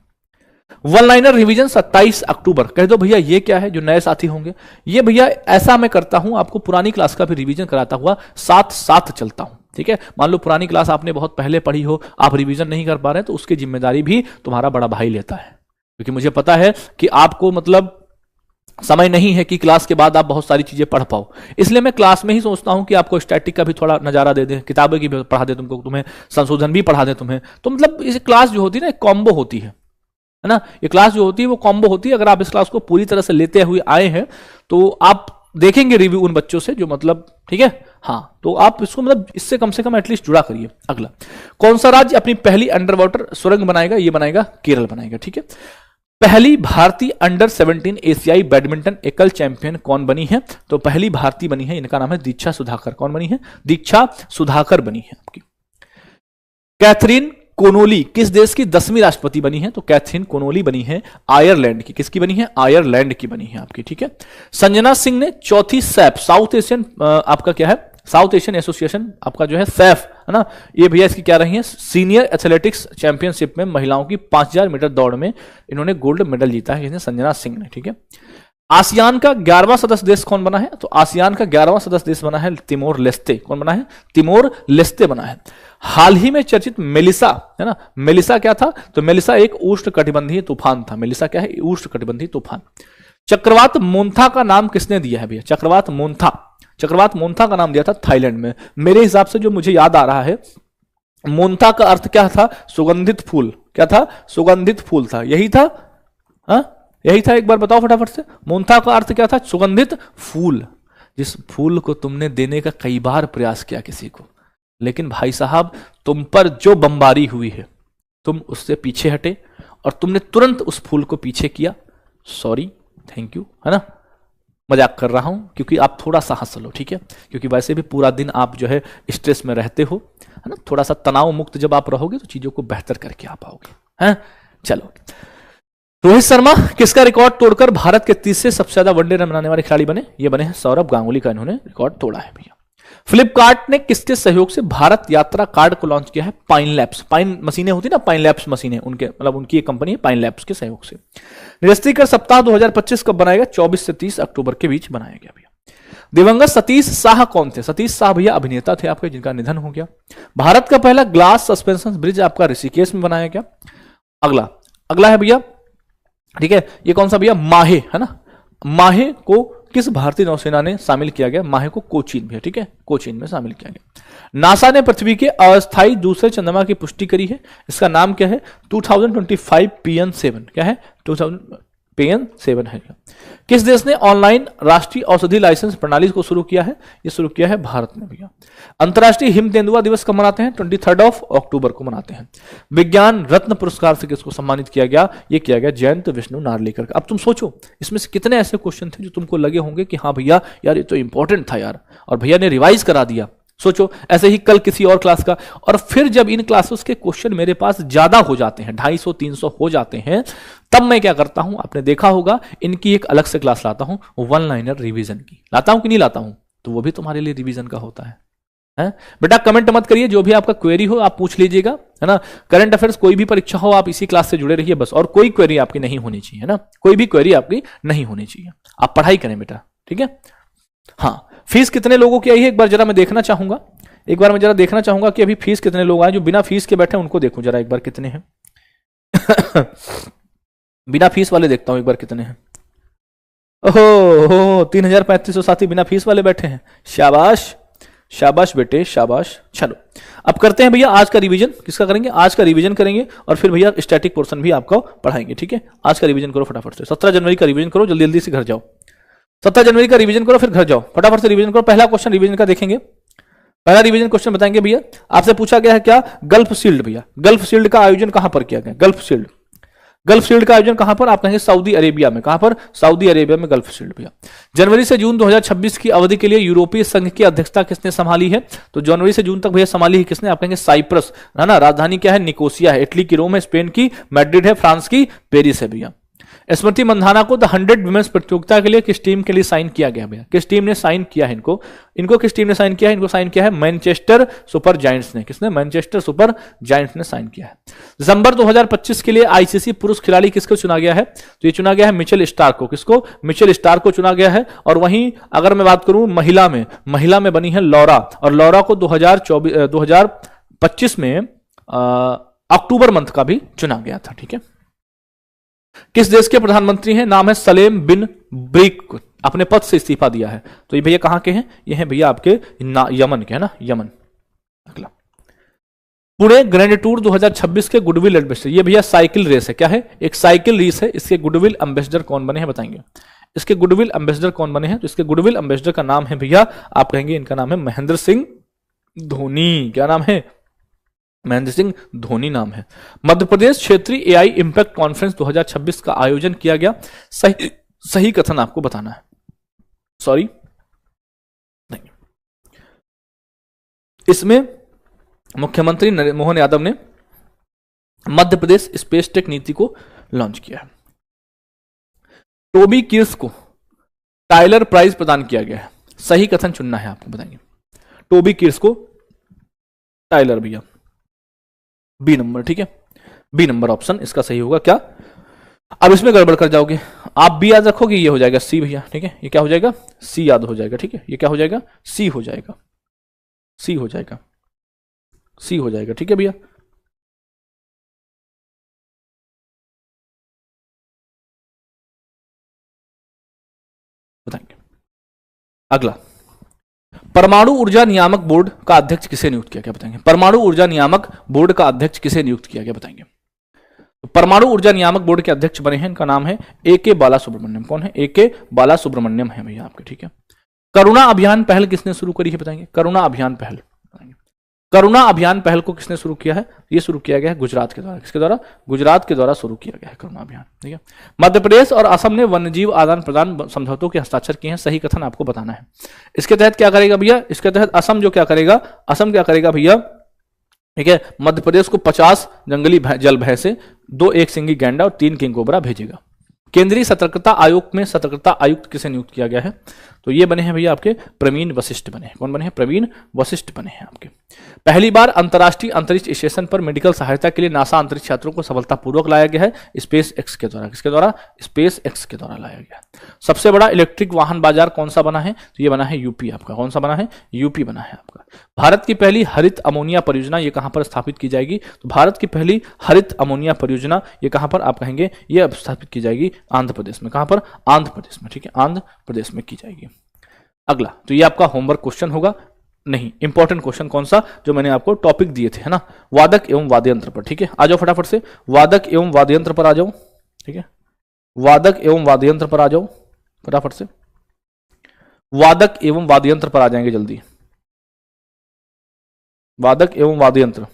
S1: वन लाइनर रिवीजन 27 अक्टूबर कह दो भैया। ये क्या है? जो नए साथी होंगे, ये भैया ऐसा मैं करता हूं आपको पुरानी क्लास का भी रिवीजन कराता हुआ साथ साथ चलता हूं। ठीक है, मान लो पुरानी क्लास आपने बहुत पहले पढ़ी हो, आप रिवीजन नहीं कर पा रहे हैं तो उसकी जिम्मेदारी भी तुम्हारा बड़ा भाई लेता है, क्योंकि मुझे पता है कि आपको मतलब समय नहीं है कि क्लास के बाद आप बहुत सारी चीजें पढ़ पाओ, इसलिए मैं क्लास में ही सोचता हूं कि आपको स्टैटिक का भी थोड़ा नजारा दे दें, किताबें की भी पढ़ा दे तुमको, तुम्हें संशोधन भी पढ़ा दे तुम्हें। तो मतलब इस क्लास जो होती है ना एक कॉम्बो होती है ना, ये क्लास जो होती है वो कॉम्बो होती है। अगर आप इस क्लास को पूरी तरह से लेते हुए आए हैं तो आप देखेंगे रिव्यू उन बच्चों से जो मतलब, ठीक है, हाँ, तो आप इसको मतलब इससे कम से कम एटलीस्ट जुड़ा करिए। अगला, कौन सा राज्य अपनी पहली अंडर वाटर सुरंग बनाएगा? ये बनाएगा केरल बनाएगा। ठीक है, पहली भारतीय अंडर 17 एशियाई बैडमिंटन एकल चैंपियन कौन बनी है? तो पहली भारतीय बनी है, इनका नाम है दीक्षा सुधाकर। कौन बनी है? दीक्षा सुधाकर बनी है आपकी। कैथरीन कोनोली किस देश की 10वीं राष्ट्रपति बनी है? तो कैथरीन कोनोली बनी है आयरलैंड की। किसकी बनी है? आयरलैंड की बनी है आपकी। ठीक है, संजना सिंह ने चौथी सैप साउथ एशियन आपका क्या है? साउथ एशियन एसोसिएशन आपका जो है सैफ है ना, ये भैया इसकी क्या रही है? सीनियर एथलेटिक्स चैंपियनशिप में महिलाओं की 5000 मीटर दौड़ में इन्होंने गोल्ड मेडल जीता है संजना सिंह ने। ठीक है, आसियान का 11वां सदस्य देश कौन बना है? तो आसियान का 11वां सदस्य देश बना है तिमोर लेस्ते। कौन बना है? तिमोर लेस्ते बना है। हाल ही में चर्चित मेलिसा है ना, मेलिसा क्या था? तो मेलिसा एक उष्णकटिबंधीय तूफान था। मेलिसा क्या है? उष्णकटिबंधीय तूफान। चक्रवात मोन्था का नाम किसने दिया है भैया? चक्रवात मोन्था, चक्रवात मोन्था का नाम दिया था थाईलैंड में। मेरे हिसाब से जो मुझे याद आ रहा है, मोन्था का अर्थ क्या था? सुगंधित फूल। क्या था? सुगंधित फूल था, यही था। हाँ यही था, एक बार बताओ फटाफट से। मोन्था का अर्थ क्या था? सुगंधित फूल। जिस फूल को तुमने देने का कई बार प्रयास किया किसी को, लेकिन भाई साहब तुम पर जो बमबारी हुई है, तुम उससे पीछे हटे और तुमने तुरंत उस फूल को पीछे किया। सॉरी, थैंक यू, है ना। मजाक कर रहा हूं क्योंकि आप थोड़ा सा हंस लो, ठीक है, क्योंकि वैसे भी पूरा दिन आप जो है स्ट्रेस में रहते हो, है ना, थोड़ा सा तनाव मुक्त जब आप रहोगे तो चीजों को बेहतर करके आ पाओगे, हैं। चलो, रोहित शर्मा किसका रिकॉर्ड तोड़कर भारत के तीसरे सबसे ज्यादा वनडे रन बनाने वाले खिलाड़ी बने? ये बने हैं सौरभ गांगुली का, इन्होंने रिकॉर्ड तोड़ा है भैया। फ्लिपकार्ट ने किसके सहयोग से भारत यात्रा कार्ड को लॉन्च किया है? पाइन लैब्स, पाइन मशीनें होती ना, पाइन लैब्स मशीनें, उनके मतलब उनकी एक कंपनी है पाइन लैब्स के सहयोग से। निरस्तीकर सप्ताह 2025 कब बनाएगा? 24 से 30 अक्टूबर के बीच बनाया गया भैया। दिवंगत सतीश शाह कौन थे? सतीश शाह भैया अभिनेता थे आपके, जिनका निधन हो गया। भारत का पहला ग्लास सस्पेंशन ब्रिज आपका ऋषिकेश में बनाया गया। अगला है भैया, ठीक है, ये कौन सा भैया? माहे, है ना। माहे को किस भारतीय नौसेना ने शामिल किया गया? माहे को कोचीन में, ठीक है, कोचीन में शामिल किया गया। नासा ने पृथ्वी के अस्थायी दूसरे चंद्रमा की पुष्टि करी है, इसका नाम क्या है? 2025 PN7, क्या है? 2000 PN7 है। किस देश ने ऑनलाइन राष्ट्रीय औषधि लाइसेंस प्रणाली को शुरू किया है? ये शुरू किया है भारत ने भैया। अंतर्राष्ट्रीय हिम तेंदुआ दिवस कब मनाते हैं? 23 अक्टूबर को मनाते हैं। विज्ञान रत्न पुरस्कार से किसको सम्मानित किया गया? ये किया गया जयंत विष्णु नार्लिकर। अब तुम सोचो इसमें से कितने ऐसे क्वेश्चन थे जो तुमको लगे होंगे कि हाँ भैया यार ये तो इंपॉर्टेंट था यार, और भैया ने रिवाइज करा दिया। सोचो ऐसे ही कल किसी और क्लास का, और फिर जब इन क्लासेस के क्वेश्चन मेरे पास ज्यादा हो जाते हैं, 250-300 हो जाते हैं, तब मैं क्या करता हूं, आपने देखा होगा इनकी एक अलग से क्लास लाता हूं, वन लाइनर रिवीजन की। लाता हूं कि नहीं लाता हूं? तो वो भी तुम्हारे लिए रिवीजन का होता है? बेटा कमेंट मत करिए, जो भी आपका क्वेरी हो आप पूछ लीजिएगा, है ना। करंट अफेयर्स कोई भी परीक्षा हो आप इसी क्लास से जुड़े रहिए बस, और कोई क्वेरी आपकी नहीं होनी चाहिए, है ना, कोई भी क्वेरी आपकी नहीं होनी चाहिए। आप पढ़ाई करें बेटा, ठीक है। हाँ, फीस कितने लोगों की आई है एक बार जरा मैं देखना चाहूंगा, एक बार मैं जरा देखना चाहूंगा कि अभी फीस कितने लोग आए। जो बिना फीस के बैठे उनको देखूं जरा एक बार कितने हैं। बिना फीस वाले देखता हूं एक बार कितने हैं। ओहो 3035 साथी बिना फीस वाले बैठे हैं। शाबाश शाबाश बेटे शाबाश। चलो अब करते हैं भैया आज का रिवीजन। किसका करेंगे? आज का रिवीजन करेंगे, और फिर भैया स्टैटिक पोर्शन भी आपको पढ़ाएंगे, ठीक है। आज का रिवीजन करो फटाफट से, 17 जनवरी का रिवीजन करो, जल्दी जल्दी से घर जाओ। 17 जनवरी का रिवीजन करो फिर घर जाओ, फटाफट से रिवीजन करो। पहला क्वेश्चन रिवीजन का देखेंगे, पहला रिवीजन क्वेश्चन बताएंगे भैया। आपसे पूछा गया है क्या? गल्फ शील्ड भैया, गल्फ शील्ड का आयोजन कहां पर किया गया? गल्फ शील्ड, गल्फ शील्ड का आयोजन कहां पर? आप कहेंगे सऊदी अरेबिया में। कहां पर? सऊदी अरेबिया में गल्फ शील्ड भैया। जनवरी से जून 2026 की अवधि के लिए यूरोपीय संघ की अध्यक्षता किसने संभाली है? तो जनवरी से जून तक भैया संभाली है किसने? आप कहेंगे साइप्रस, है ना। राजधानी क्या है? निकोसिया है। इटली की रोम है, स्पेन की मैड्रिड है, फ्रांस की पेरिस है भैया। स्मृति मंधाना को द 100 वुमेन्स प्रतियोगिता के लिए किस टीम के लिए साइन किया गया भैया? किस टीम ने साइन किया है इनको किस टीम ने साइन किया है? इनको साइन किया है मैनचेस्टर सुपर जायंट्स ने। किसने? मैनचेस्टर सुपर जायंट्स ने साइन किया है। दिसंबर 2025 के लिए आईसीसी पुरुष खिलाड़ी किसको चुना गया है? तो ये चुना गया है मिचेल स्टार्क को। किसको? मिचेल स्टार्क को चुना गया है। और वहीं अगर मैं बात करूं महिला में बनी है लौरा, और लौरा को 2025 में अक्टूबर मंथ का भी चुना गया था, ठीक है। किस देश के प्रधानमंत्री हैं? नाम है सलेम बिन ब्रिक, अपने पद से इस्तीफा दिया है। तो ये भैया कहां के हैं? ये हैं भैया आपके यमन के, है ना, यमन। अगला पुणे ग्रैंड टूर 2026 के गुडविल एम्बेसडर, ये भैया साइकिल रेस है। क्या है? एक साइकिल रेस है। इसके गुडविल एम्बेसडर कौन बने हैं बताएंगे? इसके गुडविल एम्बेसडर कौन बने हैं? तो इसके गुडविल एम्बेसडर का नाम है भैया, आप कहेंगे इनका नाम है महेंद्र सिंह धोनी। क्या नाम है? महेंद्र सिंह धोनी नाम है। मध्य प्रदेश क्षेत्रीय एआई इंपैक्ट कॉन्फ्रेंस 2026 का आयोजन किया गया। सही कथन आपको बताना है। सॉरी नहीं, इसमें मुख्यमंत्री मोहन यादव ने मध्य प्रदेश स्पेस टेक नीति को लॉन्च किया है। टोबी किर्स को टाइलर प्राइज प्रदान किया गया है। सही कथन चुनना है आपको, बताएंगे। टोबी किर्स को टाइलर भैया, बी नंबर, ठीक है। बी नंबर ऑप्शन इसका सही होगा। क्या अब इसमें गड़बड़ कर जाओगे? आप बी याद रखोगे, ये हो जाएगा सी भैया, ठीक है। ये क्या हो जाएगा? सी याद हो जाएगा, ठीक है। ये क्या हो जाएगा? सी हो जाएगा, सी हो जाएगा, सी हो जाएगा, ठीक है भैया। बताएंगे। अगला, परमाणु ऊर्जा नियामक बोर्ड का अध्यक्ष किसे नियुक्त किया गया? बताएंगे। परमाणु ऊर्जा नियामक बोर्ड का अध्यक्ष किसे नियुक्त किया गया? बताएंगे। तो परमाणु ऊर्जा नियामक बोर्ड के अध्यक्ष बने हैं, इनका नाम है AK बाला सुब्रमण्यम। कौन है? AK बाला सुब्रमण्यम है भैया आपके, ठीक है। करुणा अभियान पहल किसने शुरू करी है? बताएंगे। करुणा अभियान पहल, करुणा अभियान पहल को किसने शुरू किया है? ये शुरू किया गया है गुजरात के द्वारा। किसके द्वारा? गुजरात के द्वारा शुरू किया गया है करुणा अभियान। ठीक है। मध्य प्रदेश और असम ने वन्यजीव आदान प्रदान समझौतों के हस्ताक्षर किए हैं, सही कथन आपको बताना है। इसके तहत क्या करेगा भैया? इसके तहत असम जो क्या करेगा, असम क्या करेगा भैया, ठीक है, मध्य प्रदेश को 50 जंगली जल भैंसे, 2 एक सिंगी गैंडा और 3 किंग कोबरा भेजेगा। केंद्रीय सतर्कता आयोग में सतर्कता आयुक्त किसे नियुक्त किया गया है? तो ये बने हैं भैया आपके प्रवीण वशिष्ठ बने हैं। कौन बने हैं? प्रवीण वशिष्ठ बने हैं आपके। पहली बार अंतर्राष्ट्रीय अंतरिक्ष स्टेशन पर मेडिकल सहायता के लिए नासा अंतरिक्ष यात्रियों को सफलतापूर्वक लाया गया है स्पेस एक्स के द्वारा। किसके द्वारा? स्पेस एक्स के द्वारा लाया गया। सबसे बड़ा इलेक्ट्रिक वाहन बाजार कौन सा बना है? तो ये बना है यूपी आपका। कौन सा बना है? यूपी बना है आपका। भारत की पहली हरित अमोनिया परियोजना ये कहां पर स्थापित की जाएगी? तो भारत की पहली हरित अमोनिया परियोजना ये कहां पर आप कहेंगे? ये अब स्थापित की जाएगी आंध्र प्रदेश में। कहां पर? आंध्र प्रदेश में। ठीक है, आंध्र प्रदेश में की जाएगी। अगला, तो ये आपका होमवर्क क्वेश्चन होगा, नहीं इंपॉर्टेंट क्वेश्चन कौन सा, जो मैंने आपको टॉपिक दिए थे, है ना, वादक एवं वाद्य यंत्र पर। ठीक है, आ जाओ फटाफट से, वादक एवं वाद्य यंत्र पर आ जाओ। ठीक है, वादक एवं वाद्य यंत्र पर आ जाओ फटाफट से, वादक एवं वाद्य यंत्र पर आ जाएंगे जल्दी। वादक एवं वाद्य यंत्र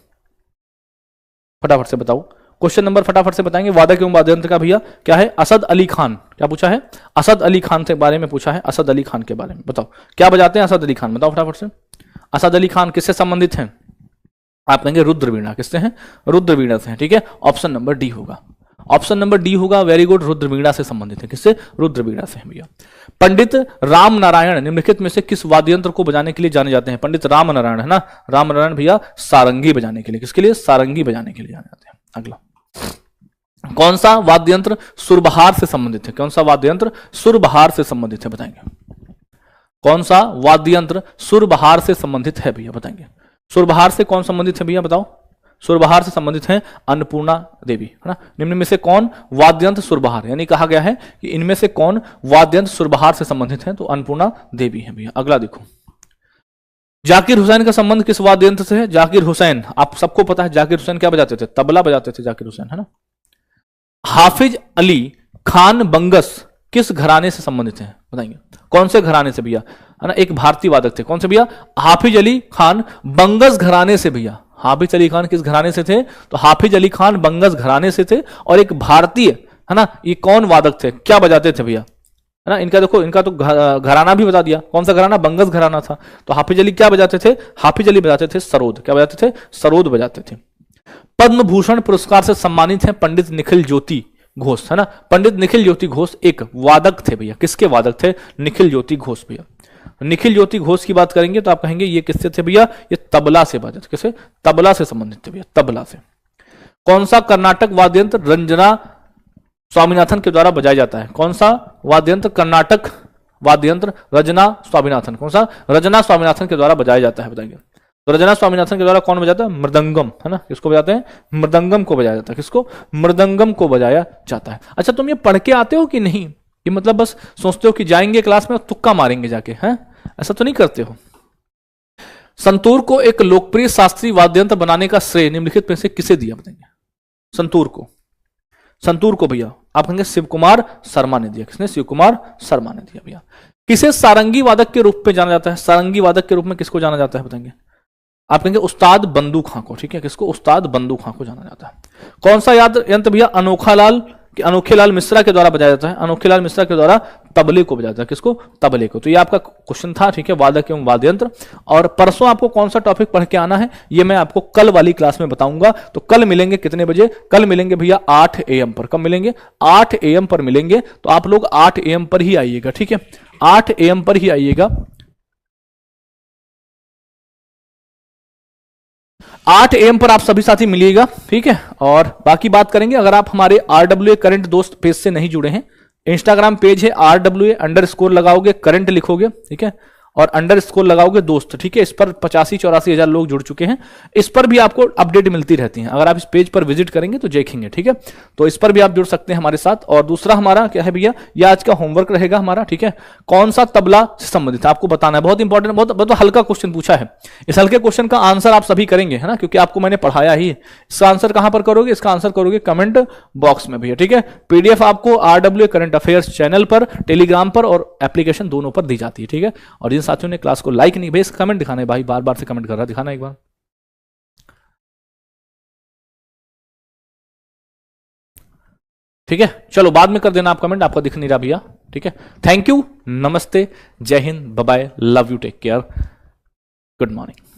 S1: फटाफट से बताओ, क्वेश्चन नंबर फटाफट से बताएंगे। वादक एवं वाद्य यंत्र का भैया क्या है? असद अली खान। क्या पूछा है? असद अली खान के बारे में पूछा है, असद अली खान के बारे में बताओ क्या बजाते हैं असद अली खान, बताओ फटाफट से। असद अली खान किससे संबंधित हैं? आप कहेंगे रुद्रवीणा। किससे हैं? रुद्रवीणा से हैं। ठीक है, ऑप्शन नंबर डी होगा, ऑप्शन नंबर डी होगा। वेरी गुड, रुद्रवीणा से संबंधित है। किससे? रुद्रवीणा से है भैया। पंडित राम नारायण निम्नलिखित में से किस वाद्य यंत्र को बजाने के लिए जाने जाते हैं? पंडित राम नारायण, है ना, राम नारायण भैया सारंगी बजाने के लिए। किसके लिए? सारंगी बजाने के लिए जाने जाते हैं। अगला, कौन सा वाद्य यंत्र सुरबहार से संबंधित है? कौन सा वाद्य यंत्र सुरबहार से संबंधित है? बताएंगे कौन सा वाद्य यंत्र सुरबहार से संबंधित है भैया, बताएंगे। सुरबहार से कौन संबंधित है भैया, बताओ। सुरबहार से संबंधित है अन्नपूर्णा देवी, है ना। निम्न में से कौन वाद्य यंत्र सुरबहार, यानी कहा गया है कि इनमें से कौन वाद्य यंत्र सुरबहार से संबंधित है, तो अन्नपूर्णा देवी है भैया। अगला देखो, जाकिर हुसैन का संबंध किस वाद्य यंत्र से है? जाकिर हुसैन, आप सबको पता है जाकिर हुसैन क्या बजाते थे? तबला बजाते थे जाकिर हुसैन, है ना। हाफिज अली खान बंगस किस घराने से संबंधित है? बताएंगे कौन से घराने से भैया, है ना, एक भारतीय वादक थे। कौन से भैया? हाफिज अली खान बंगस घराने से भैया। हाफिज अली खान किस घराने से थे? तो हाफिज अली खान बंगस घराने से थे, और एक भारतीय, है ना, ये कौन वादक थे, क्या बजाते थे भैया, है ना। इनका देखो, इनका तो घराना भी बता दिया, कौन सा घराना? बंगस घराना था। तो हाफिज अली क्या बजाते थे? हाफिज अली बजाते थे सरोद। क्या बजाते थे? सरोद बजाते थे। पद्म भूषण पुरस्कार से सम्मानित है पंडित निखिल ज्योति घोष, है ना। पंडित निखिल ज्योति घोष एक वादक थे भैया। किसके वादक थे? निखिल ज्योति घोष भैया। निखिल ज्योति घोष की बात करेंगे तो आप कहेंगे ये किससे थे भैया? ये तबला से बजाते। किससे? तबला से संबंधित थे भैया, तबला से। कौन सा कर्नाटक वाद्य यंत्र रंजना स्वामीनाथन के द्वारा बजाया जाता है? कौन सा वाद्य यंत्र कर्नाटक वाद्य यंत्र रजना स्वामीनाथन, कौन सा? रजना स्वामीनाथन के द्वारा बजाया जाता है, बताएंगे। तो रजना स्वामीनाथन के द्वारा कौन बजाता है? मृदंगम, है ना। किसको बजाते हैं? मृदंगम को बजाया जाता है। किसको? मृदंगम को बजाया जाता है। अच्छा, तुम ये पढ़ के आते हो कि नहीं? ये मतलब बस सोचते हो कि जाएंगे क्लास में तुक्का मारेंगे जाके, हैं? ऐसा तो नहीं करते हो। संतूर को एक लोकप्रिय शास्त्रीय वाद्य यंत्र बनाने का श्रेय निम्नलिखित में से किसे दिया? बताएंगे। संतूर को, संतूर को भैया आप कहेंगे शिव कुमार शर्मा ने दिया। किसने? शिव कुमार शर्मा ने दिया भैया। किसे सारंगी वादक के रूप में जाना जाता है? सारंगी वादक के रूप में किसको जाना जाता है? बताएंगे। आप कहेंगे उस्ताद बंदू खां को। ठीक है, किसको? उस्ताद बंदू खां को जाना जाता है। कौन सा यंत्र भैया अनोखे लाल मिश्रा के द्वारा बजाया जाता है? अनोखे लाल मिश्रा के द्वारा तबले को बजाया जाता है। किसको? तबले को। तो ये आपका क्वेश्चन था, ठीक है, वादक एवं वाद्य यंत्र। और परसों आपको कौन सा टॉपिक पढ़ के आना है ये मैं आपको कल वाली क्लास में बताऊंगा। तो कल मिलेंगे कितने बजे? कल मिलेंगे भैया 8 AM पर। कब मिलेंगे? 8 AM पर मिलेंगे। तो आप लोग 8 AM पर ही आइएगा, ठीक है, 8 AM पर ही आइएगा। 8 AM पर आप सभी साथी मिलिएगा, ठीक है। और बाकी बात करेंगे, अगर आप हमारे RWA करंट दोस्त पेज से नहीं जुड़े हैं, इंस्टाग्राम पेज है RWA_, लगाओगे करंट लिखोगे, ठीक है, और _ लगाओगे दोस्त, ठीक है। इस पर 85-84 हजार लोग जुड़ चुके हैं। इस पर भी आपको अपडेट मिलती रहती हैं। अगर आप इस पेज पर विजिट करेंगे तो देखेंगे, ठीक है। तो इस पर भी आप जुड़ सकते हैं हमारे साथ। और दूसरा हमारा क्या है भैया, ये आज का होमवर्क रहेगा हमारा, ठीक है। कौन सा तबला से संबंधित है आपको बताना है। बहुत इंपॉर्टेंट, बहुत हल्का क्वेश्चन पूछा है। इस हल्के क्वेश्चन का आंसर आप सभी करेंगे, है ना, क्योंकि आपको मैंने पढ़ाया ही। इसका आंसर कहां पर करोगे? इसका आंसर करोगे कमेंट बॉक्स में भैया, ठीक है। PDF आपको RWA करंट अफेयर्स चैनल पर, टेलीग्राम पर और एप्लीकेशन दोनों पर दी जाती है, ठीक है। और जिन साथियों ने क्लास को लाइक नहीं, भाई कमेंट दिखाना है भाई, बार बार से कमेंट कर रहा है, दिखाना एक बार। ठीक है, चलो बाद में कर देना आप कमेंट, आपका दिख नहीं रहा भैया। ठीक है, थैंक यू, नमस्ते, जय Hind, bye bye, love you, take care, good morning.